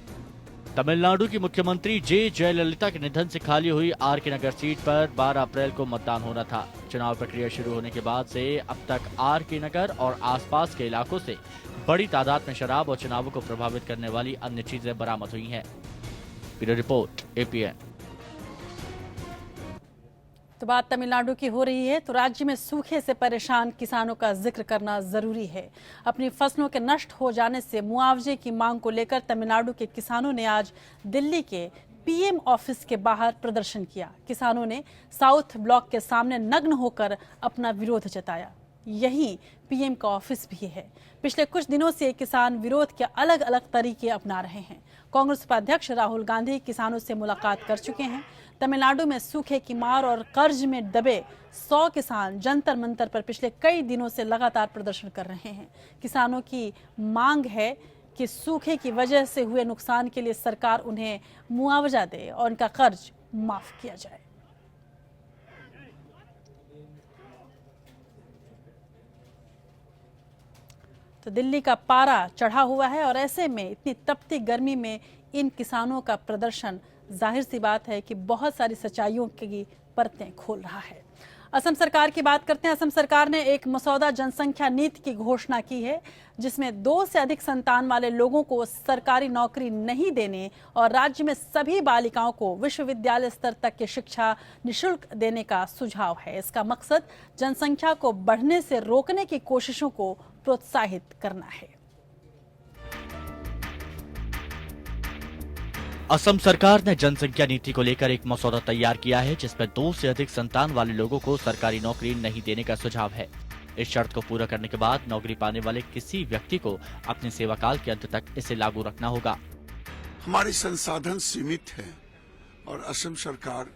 Speaker 2: तमिलनाडु की मुख्यमंत्री जयललिता के निधन से खाली हुई RK नगर सीट पर 12 अप्रैल को मतदान होना था। चुनाव प्रक्रिया शुरू होने के बाद से अब तक RK नगर और आसपास के इलाकों से बड़ी तादाद में शराब और चुनावों को प्रभावित करने वाली अन्य चीजें बरामद हुई हैं। Bureau report APN।
Speaker 1: तो बात तमिलनाडु की हो रही है तो राज्य में सूखे से परेशान किसानों का जिक्र करना जरूरी है। अपनी फसलों के नष्ट हो जाने से मुआवजे की मांग को लेकर तमिलनाडु के किसानों ने आज दिल्ली के PM ऑफिस के बाहर प्रदर्शन किया। किसानों ने साउथ ब्लॉक के सामने नग्न होकर अपना विरोध जताया। यही PM का ऑफिस भी है। पिछले कुछ दिनों से किसान विरोध के अलग अलग तरीके अपना रहे हैं। कांग्रेस उपाध्यक्ष राहुल गांधी किसानों से मुलाकात कर चुके हैं। तमिलनाडु में सूखे की मार और कर्ज में दबे 100 किसान जंतर मंतर पर पिछले कई दिनों से लगातार प्रदर्शन कर रहे हैं। किसानों की मांग है कि सूखे की वजह से हुए नुकसान के लिए सरकार उन्हें मुआवजा दे और उनका कर्ज माफ किया जाए। तो दिल्ली का पारा चढ़ा हुआ है और ऐसे में इतनी तपती गर्मी में इन किसानों का प्रदर्शन जाहिर सी बात है कि बहुत सारी सच्चाइयों की परतें खोल रहा है। असम सरकार की बात करते हैं। असम सरकार ने एक मसौदा जनसंख्या नीति की घोषणा की है जिसमें 2 से अधिक संतान वाले लोगों को सरकारी नौकरी नहीं देने और राज्य में सभी बालिकाओं को विश्वविद्यालय स्तर तक की शिक्षा निःशुल्क देने का सुझाव है। इसका मकसद जनसंख्या को बढ़ने से रोकने की कोशिशों को प्रोत्साहित करना है।
Speaker 2: असम सरकार ने जनसंख्या नीति को लेकर एक मसौदा तैयार किया है जिसमें 2 से अधिक संतान वाले लोगों को सरकारी नौकरी नहीं देने का सुझाव है। इस शर्त को पूरा करने के बाद नौकरी पाने वाले किसी व्यक्ति को अपने सेवाकाल के अंत तक इसे लागू रखना होगा।
Speaker 20: हमारे संसाधन सीमित हैं और असम सरकार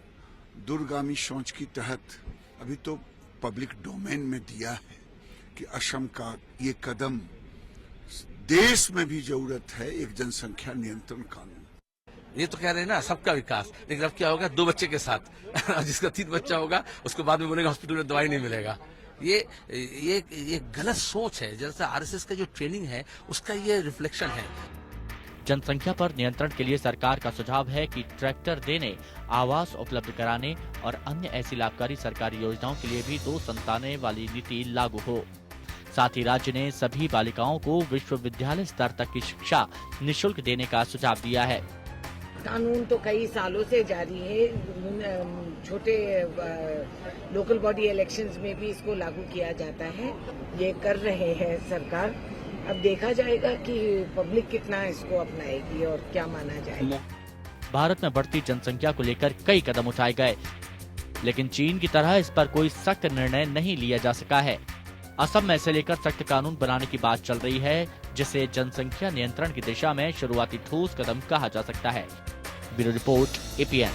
Speaker 20: दूरगामी सोच के तहत अभी तो पब्लिक डोमेन में दिया है कि असम का ये कदम देश में भी जरूरत है एक जनसंख्या नियंत्रण कानून।
Speaker 21: ये तो कह रहे हैं ना सबका विकास, लेकिन अब क्या होगा 2 बच्चे के साथ जिसका 3 बच्चा होगा उसको बाद में बोलेगा हॉस्पिटल में दवाई नहीं मिलेगा। ये गलत सोच है। जैसे RSS का जो ट्रेनिंग है उसका ये रिफ्लेक्शन है।
Speaker 2: जनसंख्या पर नियंत्रण के लिए सरकार का सुझाव है कि ट्रैक्टर देने, आवास उपलब्ध कराने और अन्य ऐसी लाभकारी सरकारी योजनाओं के लिए भी 2 संतानें वाली नीति लागू हो। साथ ही राज्य ने सभी बालिकाओं को विश्वविद्यालय स्तर तक की शिक्षा निःशुल्क देने का सुझाव दिया है।
Speaker 22: कानून तो कई सालों से जारी है। छोटे लोकल बॉडी इलेक्शंस में भी इसको लागू किया जाता है। ये कर रहे हैं सरकार। अब देखा जाएगा कि पब्लिक कितना इसको अपनाएगी और क्या माना जाएगा।
Speaker 2: भारत में बढ़ती जनसंख्या को लेकर कई कदम उठाए गए, लेकिन चीन की तरह इस पर कोई सख्त निर्णय नहीं लिया जा सका है। असम में इसे लेकर सख्त कानून बनाने की बात चल रही है जिसे जनसंख्या नियंत्रण की दिशा में शुरुआती ठोस कदम कहा जा सकता है। Bureau report APN।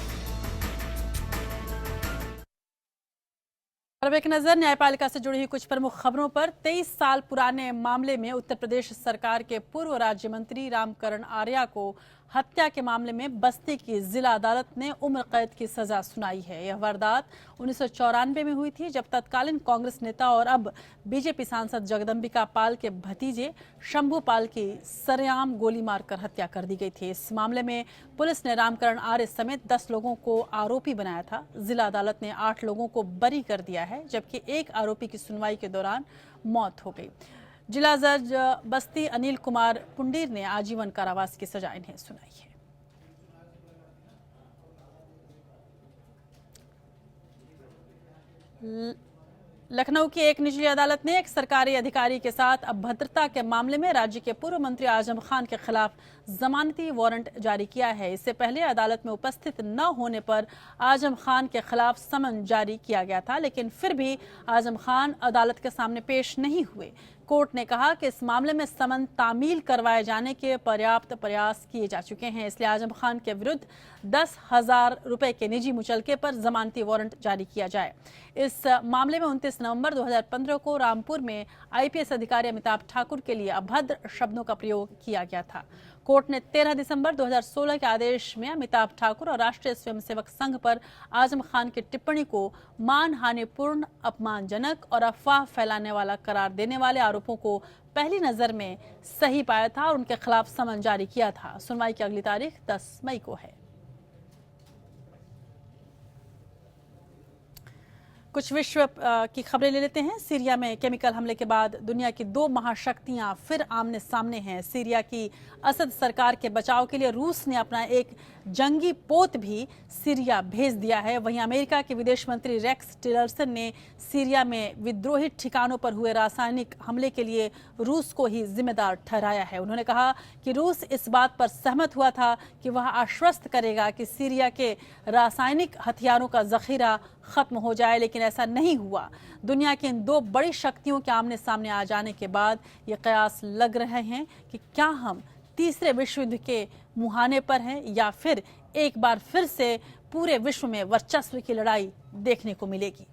Speaker 1: अब एक नजर न्यायपालिका से जुड़ी हुई कुछ प्रमुख खबरों पर। 23 साल पुराने मामले में उत्तर प्रदेश सरकार के पूर्व राज्य मंत्री रामकरण आर्या को हत्या के मामले में बस्ती की जिला अदालत ने उम्र कैद की सजा सुनाई है। यह वारदात 1994 में हुई थी जब तत्कालीन कांग्रेस नेता और अब बीजेपी सांसद जगदम्बिका पाल के भतीजे शंभू पाल की सरेआम गोली मारकर हत्या कर दी गई थी। इस मामले में पुलिस ने रामकरण आर्य समेत 10 लोगों को आरोपी बनाया था। जिला अदालत ने 8 लोगों को बरी कर दिया है जबकि एक आरोपी की सुनवाई के दौरान मौत हो गई। जिला जज बस्ती अनिल कुमार पुंडीर ने आजीवन कारावास की सजा इन्हें सुनाई है। लखनऊ की एक निचली अदालत ने एक सरकारी अधिकारी के साथ अभद्रता के मामले में राज्य के पूर्व मंत्री आजम खान के खिलाफ जमानती वारंट जारी किया है। इससे पहले अदालत में उपस्थित न होने पर आजम खान के खिलाफ समन जारी किया गया था, लेकिन फिर भी आजम खान अदालत के सामने पेश नहीं हुए। कोर्ट ने कहा कि इस मामले में समन तामील करवाए जाने के पर्याप्त प्रयास किए जा चुके हैं, इसलिए आजम खान के विरुद्ध 10,000 रुपए के निजी मुचलके पर जमानती वारंट जारी किया जाए। इस मामले में 29 नवंबर 2015 को रामपुर में आईपीएस अधिकारी अमिताभ ठाकुर के लिए अभद्र शब्दों का प्रयोग किया गया था। कोर्ट ने 13 दिसंबर 2016 के आदेश में अमिताभ ठाकुर और राष्ट्रीय स्वयंसेवक संघ पर आजम खान की टिप्पणी को मानहानिपूर्ण, अपमानजनक और अफवाह फैलाने वाला करार देने वाले आरोपों को पहली नजर में सही पाया था और उनके खिलाफ समन जारी किया था। सुनवाई की अगली तारीख 10 मई को है। कुछ विश्व की खबरें ले लेते हैं। सीरिया में केमिकल हमले के बाद दुनिया की दो महाशक्तियां फिर आमने सामने हैं। सीरिया की असद सरकार के बचाव के लिए रूस ने अपना एक जंगी पोत भी सीरिया भेज दिया है। वहीं अमेरिका के विदेश मंत्री रेक्स टिलरसन ने सीरिया में विद्रोही ठिकानों पर हुए रासायनिक हमले के लिए रूस को ही जिम्मेदार ठहराया है। उन्होंने कहा कि रूस इस बात पर सहमत हुआ था कि वह आश्वस्त करेगा कि सीरिया के रासायनिक हथियारों का जखीरा खत्म हो जाए, लेकिन ऐसा नहीं हुआ। दुनिया की इन दो बड़ी शक्तियों के आमने सामने आ जाने के बाद ये कयास लग रहे हैं कि क्या हम तीसरे विश्व युद्ध के मुहाने पर हैं या फिर एक बार फिर से पूरे विश्व में वर्चस्व की लड़ाई देखने को मिलेगी।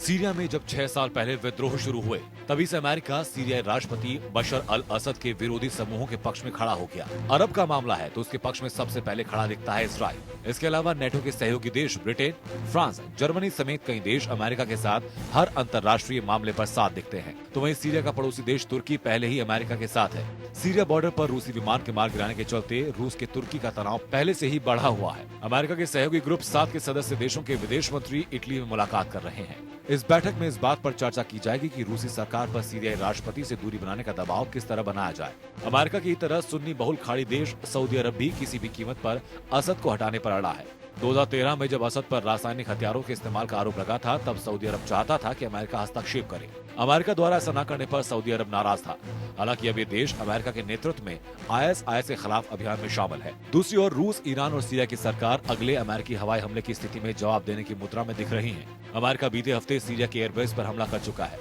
Speaker 9: सीरिया में जब 6 साल पहले विद्रोह शुरू हुए, तभी से अमेरिका सीरियाई राष्ट्रपति बशर अल असद के विरोधी समूहों के पक्ष में खड़ा हो गया। अरब का मामला है तो उसके पक्ष में सबसे पहले खड़ा दिखता है इजराइल। इसके अलावा नेटो के सहयोगी देश ब्रिटेन, फ्रांस, जर्मनी समेत कई देश अमेरिका के साथ हर अंतर्राष्ट्रीय मामले पर साथ दिखते हैं। तो वहीं सीरिया का पड़ोसी देश तुर्की पहले ही अमेरिका के साथ है। सीरिया बॉर्डर पर रूसी विमान के मार गिराने के चलते रूस के तुर्की का तनाव पहले से ही बढ़ा हुआ है। अमेरिका के सहयोगी ग्रुप 7 के सदस्य देशों के विदेश मंत्री इटली में मुलाकात कर रहे हैं। इस बैठक में इस बात पर चर्चा की जाएगी कि रूसी सरकार पर सीरियाई राष्ट्रपति से दूरी बनाने का दबाव किस तरह बनाया जाए। अमेरिका की तरह सुन्नी बहुल खाड़ी देश सऊदी अरब भी किसी भी कीमत पर असद को हटाने पर अड़ा है। 2013 में जब असद पर रासायनिक हथियारों के इस्तेमाल का आरोप लगा था, तब सऊदी अरब चाहता था कि अमेरिका हस्तक्षेप करे। अमेरिका द्वारा ऐसा न करने पर सऊदी अरब नाराज था। हालांकि अब ये देश अमेरिका के नेतृत्व में ISIS के खिलाफ अभियान में शामिल है। दूसरी ओर रूस, ईरान और सीरिया की सरकार अगले अमेरिकी हवाई हमले की स्थिति में जवाब देने की मुद्रा में दिख रही है। अमेरिका बीते हफ्ते सीरिया के एयरबेस पर हमला कर चुका है।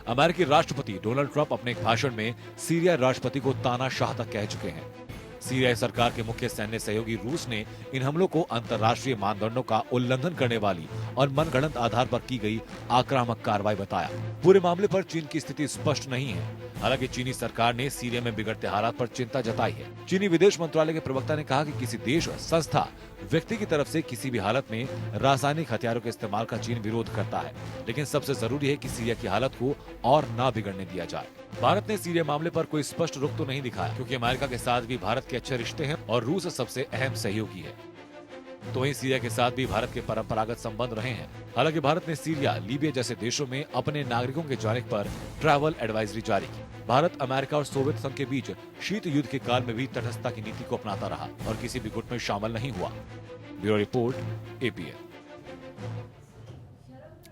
Speaker 9: अमेरिकी राष्ट्रपति डोनाल्ड ट्रंप अपने एक भाषण में सीरिया राष्ट्रपति को तानाशाह तक कह चुके हैं। सीरियाई सरकार के मुख्य सैन्य सहयोगी रूस ने इन हमलों को अंतर्राष्ट्रीय मानदंडों का उल्लंघन करने वाली और मनगढ़ंत आधार पर की गई आक्रामक कार्रवाई बताया। पूरे मामले पर चीन की स्थिति स्पष्ट नहीं है। हालांकि चीनी सरकार ने सीरिया में बिगड़ते हालात पर चिंता जताई है। चीनी विदेश मंत्रालय के प्रवक्ता ने कहा कि किसी देश, संस्था, व्यक्ति की तरफ से किसी भी हालत में रासायनिक हथियारों के इस्तेमाल का चीन विरोध करता है, लेकिन सबसे जरूरी है कि सीरिया की हालत को और ना बिगड़ने दिया जाए। भारत ने सीरिया मामले पर कोई स्पष्ट रुख तो नहीं दिखाया, क्योंकि अमेरिका के साथ भी भारत के अच्छे रिश्ते हैं और रूस सबसे अहम सहयोगी है। तो वहीं सीरिया के साथ भी भारत के परंपरागत संबंध रहे हैं। हालांकि भारत ने सीरिया, लीबिया जैसे देशों में अपने नागरिकों के जाने पर ट्रैवल एडवाइजरी जारी की। भारत अमेरिका और सोवियत संघ के बीच शीत युद्ध के काल में भी तटस्थता की नीति को अपनाता रहा और किसी भी गुट में शामिल नहीं हुआ। Bureau report, APN।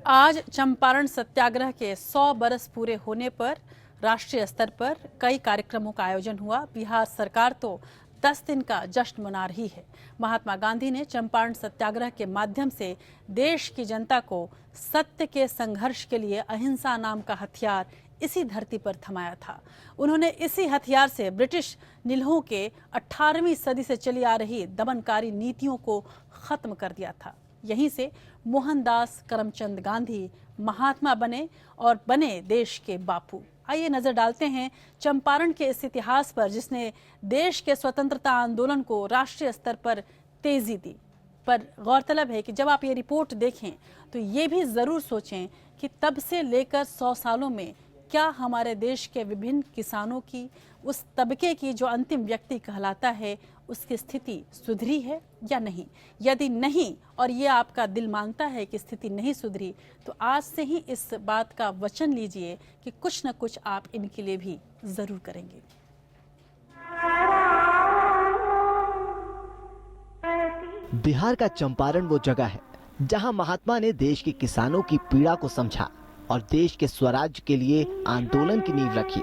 Speaker 1: आज चंपारण सत्याग्रह के 100 बरस पूरे होने पर राष्ट्रीय स्तर पर कई कार्यक्रमों का आयोजन हुआ। बिहार सरकार तो 10 दिन का जश्न मना रही है। महात्मा गांधी ने चंपारण सत्याग्रह के माध्यम से देश की जनता को सत्य के संघर्ष के लिए अहिंसा नाम का हथियार इसी धरती पर थमाया था। उन्होंने इसी हथियार से ब्रिटिश निलहों के 18वीं सदी से चली आ रही दमनकारी नीतियों को खत्म कर दिया था। यहीं से मोहनदास करमचंद गांधी महात्मा बने और बने देश के बापू। आइए नजर डालते हैं चंपारण के इस इतिहास पर, जिसने देश के स्वतंत्रता आंदोलन को राष्ट्रीय स्तर पर तेजी दी। पर गौरतलब है कि जब आप ये रिपोर्ट देखें तो ये भी जरूर सोचें कि तब से लेकर 100 सालों में क्या हमारे देश के विभिन्न किसानों की, उस तबके की जो अंतिम व्यक्ति कहलाता है, उसकी स्थिति सुधरी है या नहीं। यदि नहीं, और ये आपका दिल मानता है कि स्थिति नहीं सुधरी, तो आज से ही इस बात का वचन लीजिए कि कुछ न कुछ आप इनके लिए भी जरूर करेंगे।
Speaker 3: बिहार का चंपारण वो जगह है जहां महात्मा ने देश के किसानों की पीड़ा को समझा और देश के स्वराज्य के लिए आंदोलन की नींव रखी।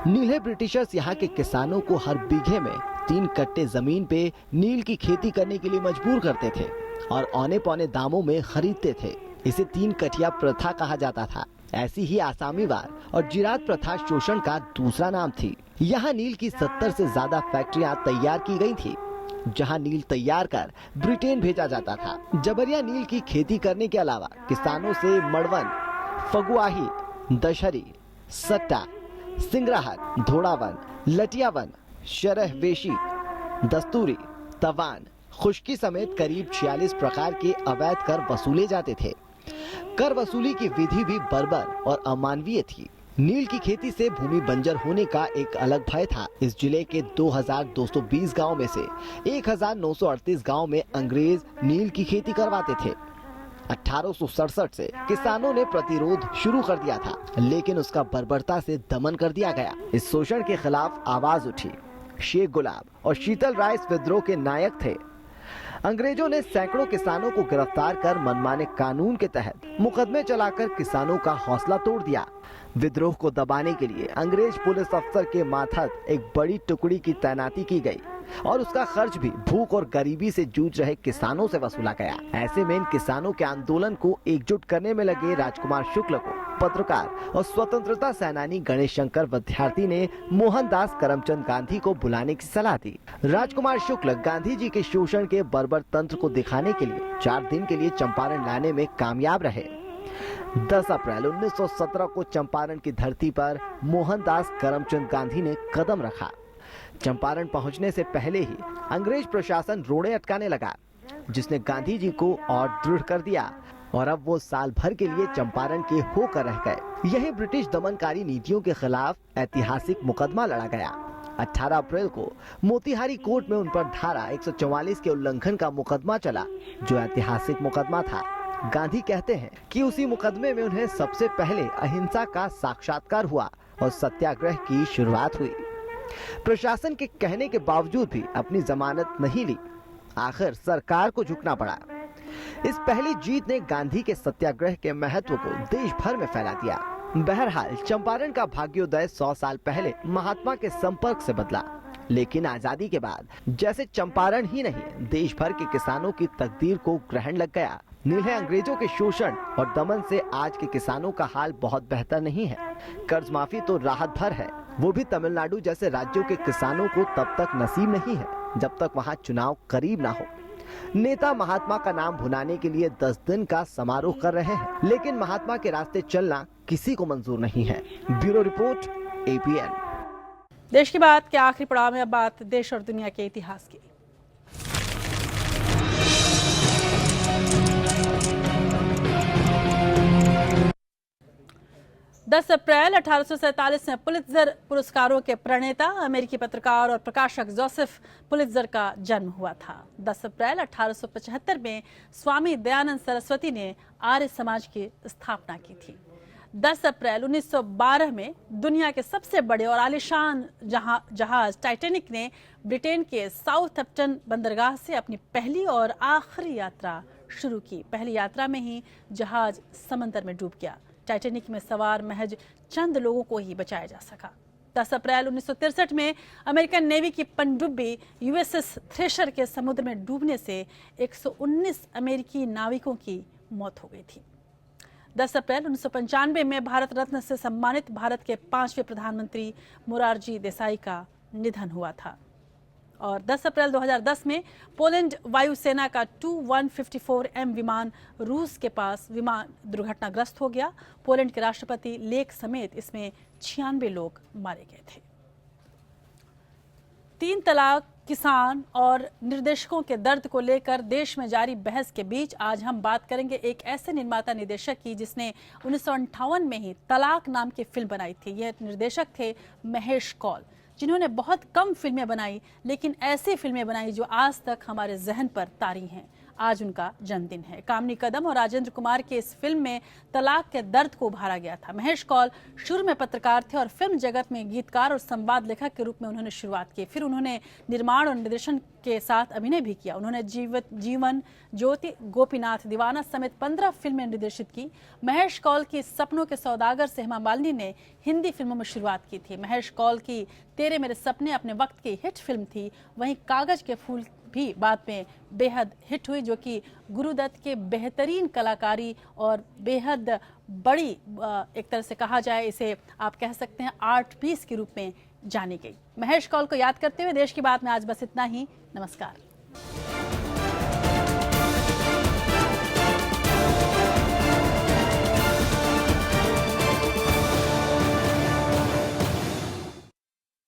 Speaker 3: नीले ब्रिटिशर्स यहाँ के किसानों को हर बीघे में 3 कट्टे जमीन पे नील की खेती करने के लिए मजबूर करते थे और औने पौने दामों में खरीदते थे। इसे 3 कठिया प्रथा कहा जाता था। ऐसी ही आसामीवार और जिरात प्रथा शोषण का दूसरा नाम थी। यहाँ नील की 70 से ज्यादा फैक्ट्रियां तैयार की गई थी, जहां नील तैयार कर ब्रिटेन भेजा जाता था। जबरिया नील की खेती करने के अलावा किसानों से मड़वन, फगुआही, दशहरी, सट्टा, सिंगराहट, धोड़ावन, लटियावन, शरहवेशी, दस्तूरी, तवान, खुश्की समेत करीब 46 प्रकार के अवैध कर वसूले जाते थे। कर वसूली की विधि भी बर्बर और अमानवीय थी। नील की खेती से भूमि बंजर होने का एक अलग भय था। इस जिले के 2220 गांव में से 1938 गांव में अंग्रेज नील की खेती करवाते थे। 1867 से किसानों ने प्रतिरोध शुरू कर दिया था, लेकिन उसका बर्बरता से दमन कर दिया गया। इस शोषण के खिलाफ आवाज उठी। शेख गुलाब और शीतल राय इस विद्रोह के नायक थे। अंग्रेजों ने सैकड़ों किसानों को गिरफ्तार कर मनमाने कानून के तहत मुकदमे चलाकर किसानों का हौसला तोड़ दिया। विद्रोह को दबाने के लिए अंग्रेज पुलिस अफसर के मातहत एक बड़ी टुकड़ी की तैनाती की गई और उसका खर्च भी भूख और गरीबी से जूझ रहे किसानों से वसूला गया। ऐसे में इन किसानों के आंदोलन को एकजुट करने में लगे राजकुमार शुक्ल को पत्रकार और स्वतंत्रता सेनानी गणेश शंकर विद्यार्थी ने मोहनदास करमचंद गांधी को बुलाने की सलाह दी। राजकुमार शुक्ल गांधी जी के शोषण के बर्बर तंत्र को दिखाने के लिए 4 दिन के लिए चंपारण लाने में कामयाब रहे। 10 अप्रैल 1917 को चंपारण की धरती पर मोहनदास करमचंद गांधी ने कदम रखा। चंपारण पहुंचने से पहले ही अंग्रेज प्रशासन रोड़े अटकाने लगा, जिसने गांधी जी को और दृढ़ कर दिया और अब वो साल भर के लिए चंपारण के होकर रह गए। यही ब्रिटिश दमनकारी नीतियों के खिलाफ ऐतिहासिक मुकदमा लड़ा गया। 18 अप्रैल को मोतिहारी कोर्ट में उन पर धारा 144 के उल्लंघन का मुकदमा चला, जो ऐतिहासिक मुकदमा था। गांधी कहते हैं कि उसी मुकदमे में उन्हें सबसे पहले अहिंसा का साक्षात्कार हुआ और सत्याग्रह की शुरुआत हुई। प्रशासन के कहने के बावजूद भी अपनी जमानत नहीं ली। आखिर सरकार को झुकना पड़ा। इस पहली जीत ने गांधी के सत्याग्रह के महत्व को देश भर में फैला दिया। बहरहाल चंपारण का भाग्योदय 100 साल पहले महात्मा के संपर्क से बदला, लेकिन आजादी के बाद जैसे चंपारण ही नहीं, देश भर के किसानों की तकदीर को ग्रहण लग गया। नीले अंग्रेजों के शोषण और दमन से आज के किसानों का हाल बहुत बेहतर नहीं है। कर्ज माफी तो राहत भर है, वो भी तमिलनाडु जैसे राज्यों के किसानों को तब तक नसीब नहीं है जब तक वहाँ चुनाव करीब ना हो। नेता महात्मा का नाम भुनाने के लिए 10 दिन का समारोह कर रहे हैं, लेकिन महात्मा के रास्ते चलना किसी को मंजूर नहीं है। Bureau report, APN।
Speaker 1: देश की बात के आखिरी पड़ाव में अब बात देश और दुनिया के इतिहास की। 10 अप्रैल 1847 में पुलित्जर पुरस्कारों के प्रणेता अमेरिकी पत्रकार और प्रकाशक जोसेफ पुलित्जर का जन्म हुआ था। 10 अप्रैल 1875 में स्वामी दयानंद सरस्वती ने आर्य समाज की स्थापना की थी। 10 अप्रैल 1912 में दुनिया के सबसे बड़े और आलीशान जहाज टाइटैनिक ने ब्रिटेन के साउथहैम्पटन बंदरगाह से अपनी पहली और आखिरी यात्रा शुरू की। पहली यात्रा में ही जहाज समंदर में डूब गया। टाइटैनिक में सवार महज चंद लोगों को ही बचाया जा सका। 10 अप्रैल 1963 में अमेरिकन नेवी की पनडुब्बी USS थ्रेशर के समुद्र में डूबने से 119 अमेरिकी नाविकों की मौत हो गई थी। 10 अप्रैल 1995 में भारत रत्न से सम्मानित भारत के 5वें प्रधानमंत्री मोरारजी देसाई का निधन हुआ था। और 10 अप्रैल 2010 में पोलैंड वायुसेना का Tu-154M विमान रूस के पास विमान दुर्घटनाग्रस्त हो गया। पोलैंड के राष्ट्रपति लेक समेत इसमें 96 लोग मारे गए थे। 3 तलाक, किसान और निर्देशकों के दर्द को लेकर देश में जारी बहस के बीच आज हम बात करेंगे एक ऐसे निर्माता निर्देशक की जिसने 1958 में ही तलाक नाम की फिल्म बनाई थी। यह निर्देशक थे महेश कौल, जिन्होंने बहुत कम फिल्में बनाई, लेकिन ऐसी फिल्में बनाई जो आज तक हमारे जहन पर तारी हैं। आज उनका जन्मदिन है। कामिनी कदम और राजेंद्र कुमार के इस फिल्म में तलाक के दर्द को उभारा गया था। महेश कौल शुरू में पत्रकार थे और फिल्म जगत में गीतकार और संवाद लेखक के रूप में उन्होंने शुरुआत की। फिर उन्होंने निर्माण और निर्देशन के साथ अभिनय भी किया। उन्होंने जीवन, ज्योति, गोपीनाथ, दीवाना समेत 15 फिल्में निर्देशित की। महेश कौल की सपनों के सौदागर से हेमा मालिनी ने हिंदी फिल्मों में शुरुआत की थी। महेश कौल की तेरे मेरे सपने अपने वक्त की हिट फिल्म थी। वहीं कागज के फूल भी बाद में बेहद हिट हुई, जो कि गुरुदत्त के बेहतरीन कलाकारी और बेहद बड़ी, एक तरह से कहा जाए इसे आप कह सकते हैं आर्ट पीस के रूप में जानी गई। महेश कौल को याद करते हुए देश की बात में आज बस इतना ही। नमस्कार।